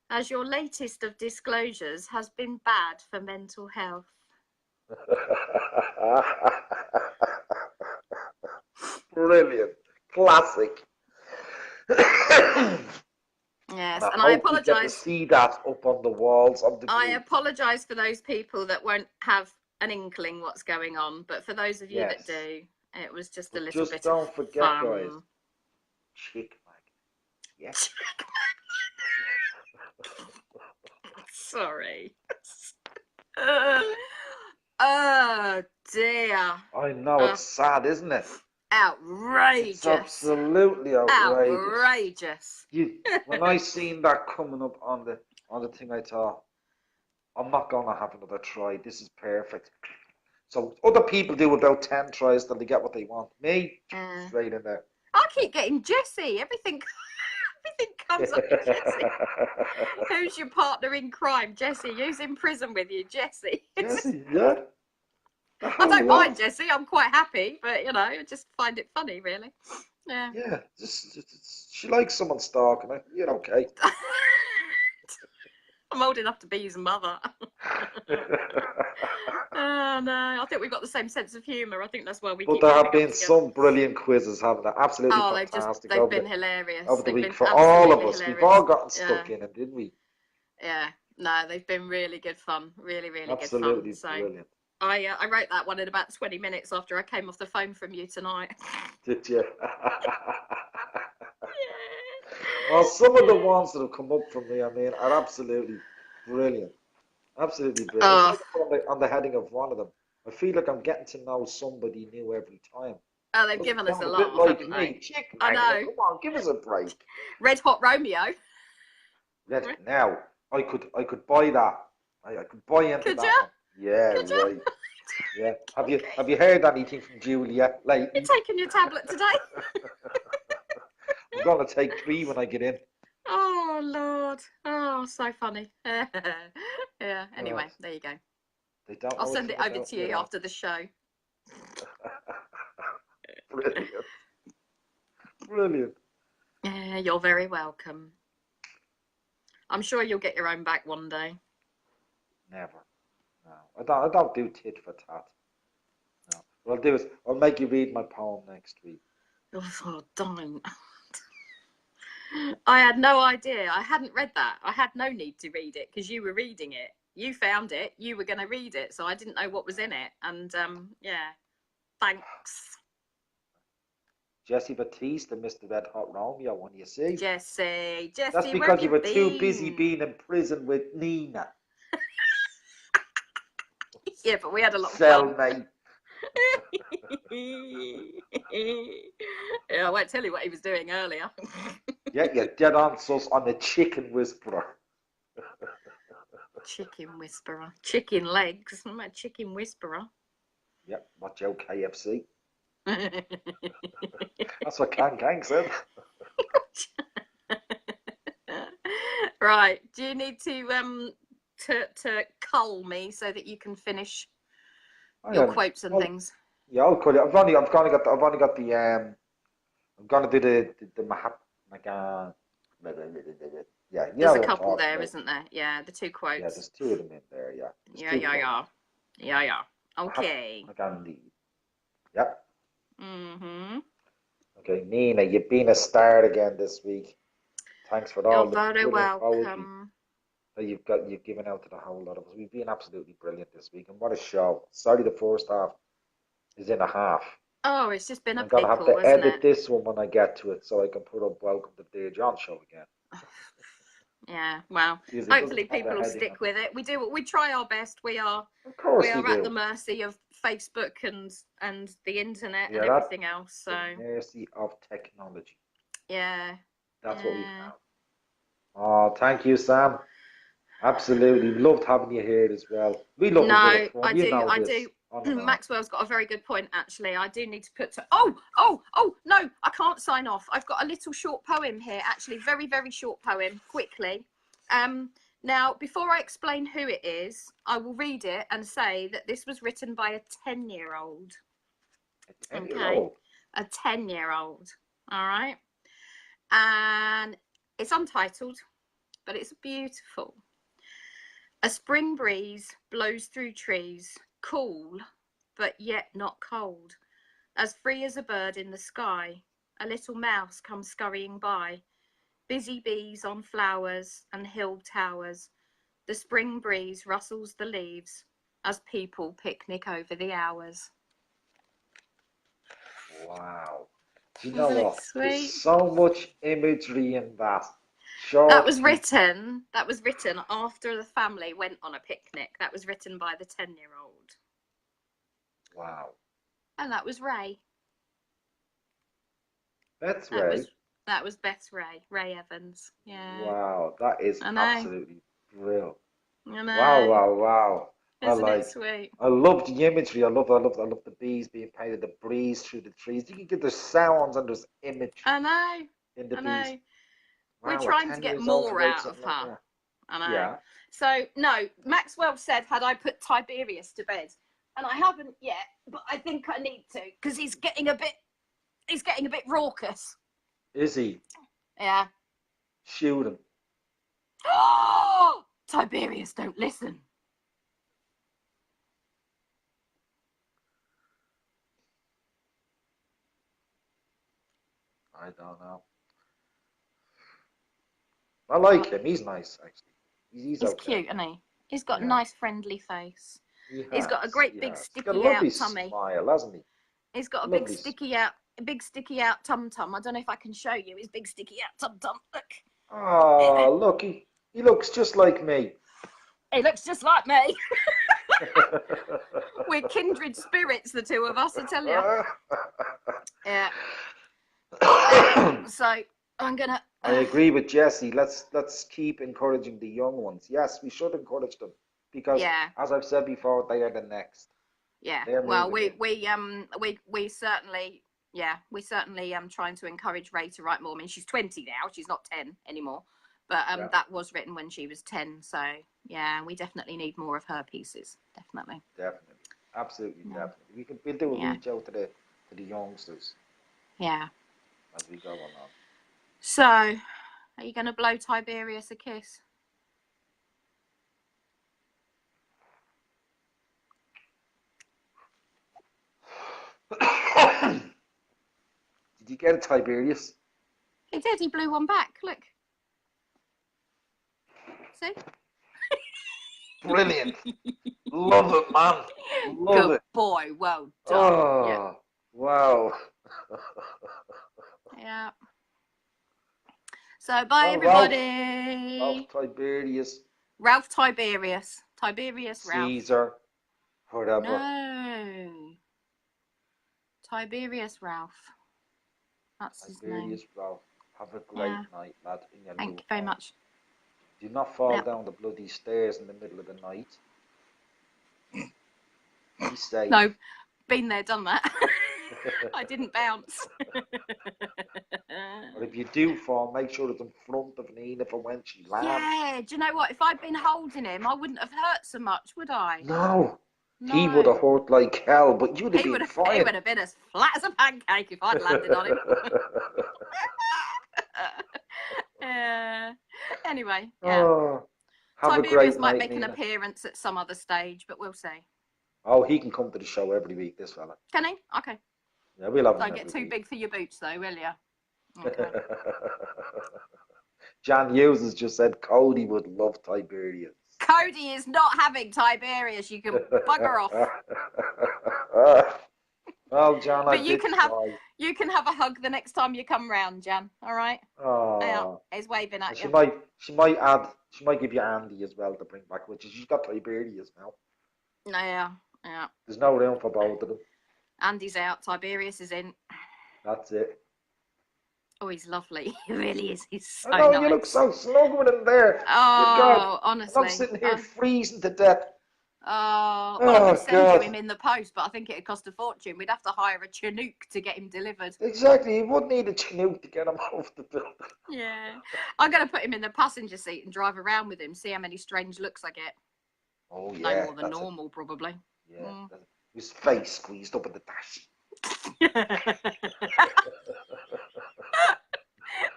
as your latest of disclosures has been bad for mental health. Brilliant. Classic. Yes, and I apologise. Get to see that up on the walls of the group. I apologise for those people that won't have an inkling what's going on, but for those of you that do, it was just a little bit don't forget, fun. guys. Chick Magnet. Yes. Sorry. Oh dear. I know, it's sad, isn't it? Outrageous. It's absolutely outrageous. Outrageous. When I seen that coming up on the thing, I thought, I'm not gonna have another try. This is perfect. So other people do about 10 tries till they get what they want. Me, straight in there. I keep getting Jessie. Everything comes up with Jessie. Who's your partner in crime? Jessie. Who's in prison with you? Jessie. Jessie, yeah. I don't mind Jessie. I'm quite happy, but you know, I just find it funny, really. Yeah. Yeah. Just she likes someone stalking her. You're okay. I'm old enough to be his mother. Oh no, I think we've got the same sense of humour. I think that's why we. But there have been some brilliant quizzes, haven't there? Absolutely fantastic. They've been hilarious. Over the week for all of us. We've all gotten stuck in it, didn't we? Yeah. No, they've been really good fun. Really, really good fun. Absolutely brilliant. I wrote that one in about 20 minutes after I came off the phone from you tonight. Did you? Well, some of the ones that have come up from me, I mean, are absolutely brilliant. Absolutely brilliant. On the heading of one of them, I feel like I'm getting to know somebody new every time. Oh, they've given us a lot, haven't they? I know. Come on, give us a break. Red Hot Romeo. Now, I could buy that. I could buy into could that. You? One. Yeah, could right. You? Yeah. Have you heard anything from Julia lately? You're taking your tablet today? I'm gonna take 3 when I get in. Oh Lord! Oh, so funny. Yeah. Anyway, there you go. They don't. I'll send it over to you after the show. Brilliant. Brilliant. Yeah, you're very welcome. I'm sure you'll get your own back one day. Never. No. I don't do tit for tat. No. What I'll do is I'll make you read my poem next week. Oh, don't. I had no idea. I hadn't read that. I had no need to read it because you were reading it. You found it. You were going to read it, so I didn't know what was in it. And yeah, thanks, Jesse Batista, Mr. Red Hot Romeo, when you see. Jesse. That's Jesse, where because have you you were too busy been? being in prison with Nina. Yeah, but we had a lot of fun. Cellmate. Yeah, I won't tell you what he was doing earlier. Yeah, you're dead on sus. I'm a chicken whisperer. Chicken whisperer. Chicken legs. I'm a chicken whisperer. Yeah, watch out KFC. That's what Kang Kang said. Right. Do you need to cull me so that you can finish your quotes and things? Yeah, I'll call you. I've only got the I'm gonna do the Mahatma. Yeah, There's a what I'm couple talking there, about. isn't there? Yeah, the two quotes. Yeah, there's two of them in there. Yeah. Yeah. Okay. Mahatma Gandhi. Yep. Mm-hmm. Okay, Nina, you've been a star again this week. Thanks for all You're the very brilliant poetry welcome. that you've given out to the whole lot of us. We've been absolutely brilliant this week, and what a show! Sorry, the first half is in a half. Oh, it's just been a I'm gonna have pickle, to isn't edit it? this one when I get to it, so I can put up "Welcome to the Dear John" show again. Yeah, well, Because it hopefully doesn't have people the will heading stick on with it. We try our best. We are it. Of course we at the do. mercy of Facebook and the internet We and are at everything else. So the mercy of technology. yeah, That's what we have. Oh, thank you, Sam. Absolutely. Loved having you here as well. We love a bit No, of fun. I You do. know I this. do. On and on. Maxwell's got a very good point, actually. I do need to put to. Oh, no, I can't sign off. I've got a little short poem here, actually. Very, very short poem, quickly. Now, before I explain who it is, I will read it and say that this was written by a 10-year-old. A 10-year-old. Okay. A 10-year-old. All right. And it's untitled, but it's beautiful. A spring breeze blows through trees, cool, but yet not cold. As free as a bird in the sky, a little mouse comes scurrying by. Busy bees on flowers and hill towers. The spring breeze rustles the leaves as people picnic over the hours. Wow. Do you know Isn't it what? sweet? There's so much imagery in that. That was written after the family went on a picnic. That was written by the 10-year-old. Wow. And that was Ray. That's Ray. That was Beth Ray Evans. Yeah. Wow, that is absolutely brilliant. I know. Wow. Isn't it sweet? I love the imagery. I love the bees being painted, the breeze through the trees. You can get the sounds and there's imagery. I know. In the bees. Know. Wow, we're trying to get more out of her. Like I know. Yeah. So no, Maxwell said, had I put Tiberius to bed, and I haven't yet, but I think I need to because he's getting a bit raucous. Is he? Yeah. Shoot him. Oh, Tiberius, don't listen. I don't know. I like him. He's nice, actually. He's okay. Cute, isn't he? He's got a nice, friendly face. He's got a great big sticky got a lovely out tummy. Smile, hasn't he? He's got a big sticky out tum tum. I don't know if I can show you his big sticky out tum tum. Look. Oh, look, he looks just like me. He looks just like me. We're kindred spirits, the two of us, I tell you. Yeah. So I'm gonna. I agree with Jesse. Let's keep encouraging the young ones. Yes, we should encourage them because, as I've said before, they are the next. Yeah. Well, we certainly trying to encourage Ray to write more. I mean, she's 20 now. She's not 10 anymore. But that was written when she was 10. So yeah, we definitely need more of her pieces. Definitely. Absolutely, definitely. We'll do a reach out to the youngsters. Yeah. As we go along. So, are you going to blow Tiberius a kiss? Did you get it, Tiberius? He did. He blew one back. Look. See? Brilliant. Love it, man. Love Good it. boy. Well done. Oh, Yeah. wow. Yeah. So bye, Well, everybody. Ralph Tiberius, Ralph Tiberius. Tiberius Ralph. Caesar, whatever. No. Tiberius Ralph. That's his name. Tiberius Ralph. Have a great Yeah. night, lad. In your Thank new you very home. much. Do not fall Yeah. down the bloody stairs in the middle of the night. Be safe. No, been there, done that. I didn't bounce. But if you do fall, make sure it's in front of Nina for when she lands. Yeah, do you know what? If I'd been holding him, I wouldn't have hurt so much, would I? No. No. He would have hurt like hell, but you'd have He been would fine. have been as flat as a pancake if I'd landed on him. Anyway, yeah. Oh, have a Tiberius great might night, make an Nina. appearance at some other stage, but we'll see. Oh, he can come to the show every week, this fella. Can he? Okay. Yeah, we'll have him Don't every get too week. big for your boots, though, will you? Okay. Jan Hughes has just said Cody would love Tiberius. Cody is not having Tiberius. You can bugger off. Well, Jan, But I you did can have try. you can have a hug the next time you come round, Jan. All right? Oh, Yeah, he's waving at she you. might give you Andy as well to bring back, which is she's got Tiberius now. Yeah, yeah. There's no room for both of them. Andy's out. Tiberius is in. That's it. Oh, he's lovely. He really is. He's so I know nice. you look so snug with him there. Oh, God. honestly. I'm sitting here freezing to death. Well, I Oh, could send God. you him in the post, but I think it'd cost a fortune. We'd have to hire a Chinook to get him delivered. Exactly, you would need a Chinook to get him off the building. Yeah. I'm going to put him in the passenger seat and drive around with him, see how many strange looks I get. Oh yeah, No more than that's it. normal, probably. Yeah, Mm. his face squeezed up at the dash.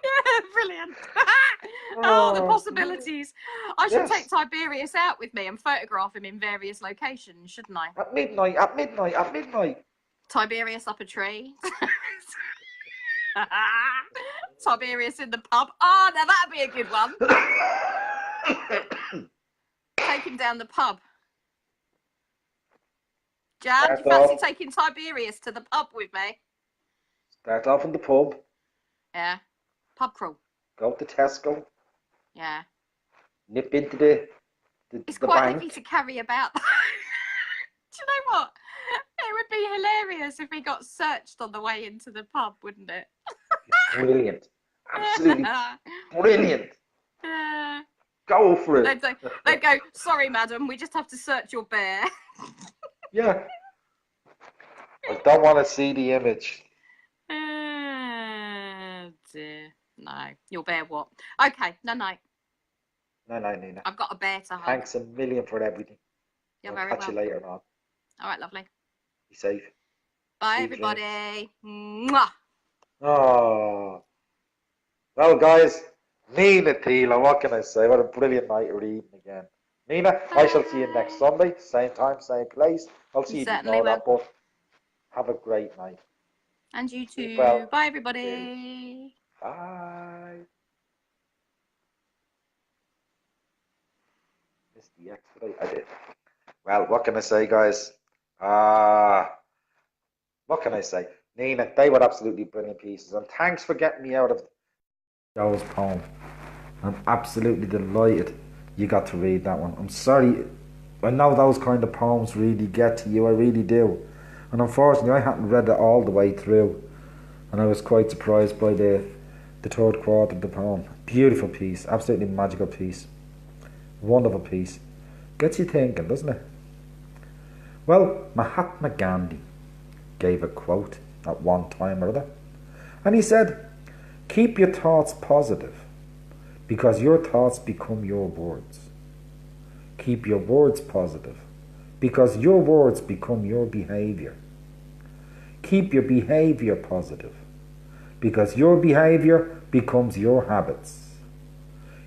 Yeah, brilliant. Oh, the Oh, possibilities. I should yes. take Tiberius out with me and photograph him in various locations, shouldn't I? At midnight. Tiberius up a tree. Tiberius in the pub. Oh, now that'd be a good one. Take him down the pub. Jan, do you Start fancy off. taking Tiberius to the pub with me? Start off in the pub, Yeah. Pub crawl. go to Tesco, Yeah. nip into the It's the quite bank. heavy to carry about. Do you know what? It would be hilarious if he got searched on the way into the pub, wouldn't it? Brilliant. Absolutely brilliant. Yeah. Go for it. They'd go, sorry, madam, we just have to search your bear. Yeah. I don't want to see the image. Dear. No. Your bear what? Okay, no. No, Nina. I've got a bear to hug. Thanks a million for everything. You're I'll very catch you welcome. later on. All right, lovely. Be safe. Bye, Sweet everybody. Mwah. Oh. Well, guys, Nina Thiele, what can I say? What a brilliant night reading again. Nina, I shall see you next Sunday, same time, same place. I'll see you Certainly before that, but have a great night. And you too. Well, Bye, everybody. Bye. Missed the X today. I did. Well, what can I say, guys? What can I say? Nina, they were absolutely brilliant pieces, and thanks for getting me out of Joe's poem. I'm absolutely delighted you got to read that one. I'm sorry, I know those kind of poems really get to you, I really do. And unfortunately, I hadn't read it all the way through, and I was quite surprised by the third quarter of the poem. Beautiful piece, absolutely magical piece, wonderful piece. Gets you thinking, doesn't it? Well, Mahatma Gandhi gave a quote at one time or other, and he said, "Keep your thoughts positive, because your thoughts become your words. Keep your words positive, because your words become your behavior. Keep your behavior positive, because your behavior becomes your habits.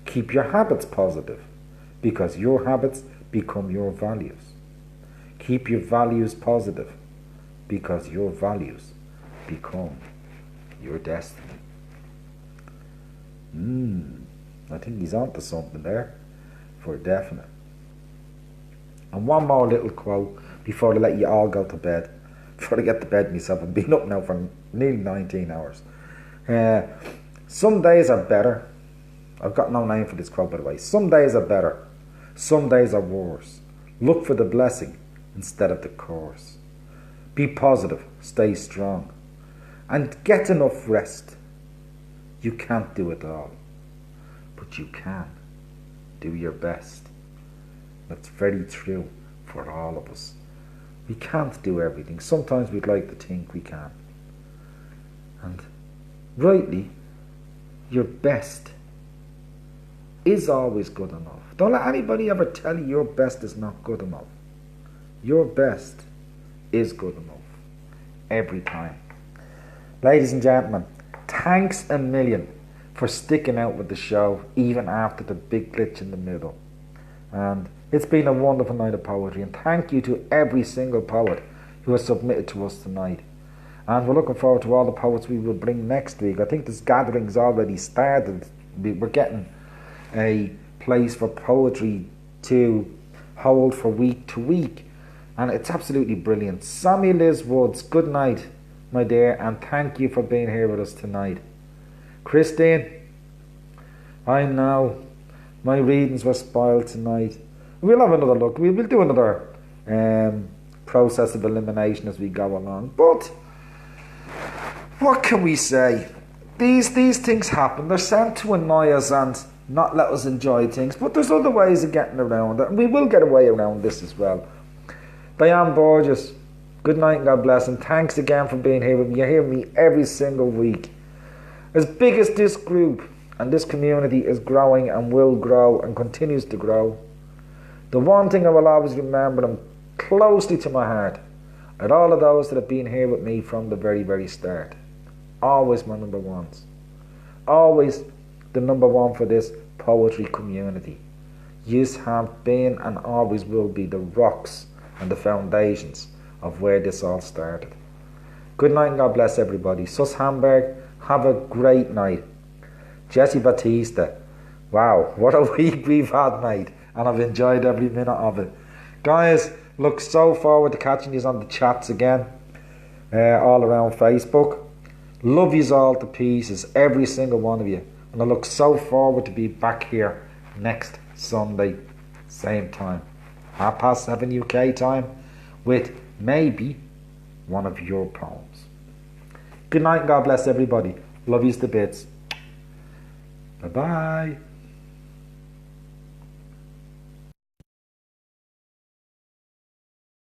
Keep your habits positive, because your habits become your values. Keep your values positive, because your values become your destiny. I think he's onto something there, for definite. And one more little quote before I let you all go to bed. Before I get to bed myself, I've been up now for nearly 19 hours. Some days are better. I've got no name for this quote, by the way. Some days are better. Some days are worse. Look for the blessing instead of the curse. Be positive. Stay strong. And get enough rest. You can't do it all. But you can. Do your best. That's very true for all of us. We can't do everything. Sometimes we'd like to think we can. And rightly, your best is always good enough. Don't let anybody ever tell you your best is not good enough. Your best is good enough. Every time. Ladies and gentlemen, thanks a million for sticking out with the show even after the big glitch in the middle. And it's been a wonderful night of poetry, and thank you to every single poet who has submitted to us tonight. And we're looking forward to all the poets we will bring next week. I think this gathering's already started. We're getting a place for poetry to hold for week to week, and it's absolutely brilliant. Sammy Liz Woods, good night, my dear, and thank you for being here with us tonight. Christine, I know my readings were spoiled tonight. We'll have another look. We'll do another process of elimination as we go along. But what can we say? These things happen. They're sent to annoy us and not let us enjoy things. But there's other ways of getting around it. And we will get a way around this as well. Diane Borges, good night and God bless. And thanks again for being here with me. You hear me every single week. As big as this group and this community is growing and will grow and continues to grow, the one thing I will always remember them closely to my heart are all of those that have been here with me from the very, very start. Always my number ones. Always the number one for this poetry community. Yous have been and always will be the rocks and the foundations of where this all started. Good night and God bless everybody. Sus Hamburg, have a great night. Jesse Batista, wow, what a week we've had, mate. And I've enjoyed every minute of it. Guys, look so forward to catching you on the chats again. All around Facebook. Love yous all to pieces, every single one of you. And I look so forward to be back here next Sunday, same time. 7:30 UK time, with maybe one of your poems. Good night and God bless everybody. Love yous to bits. Bye-bye.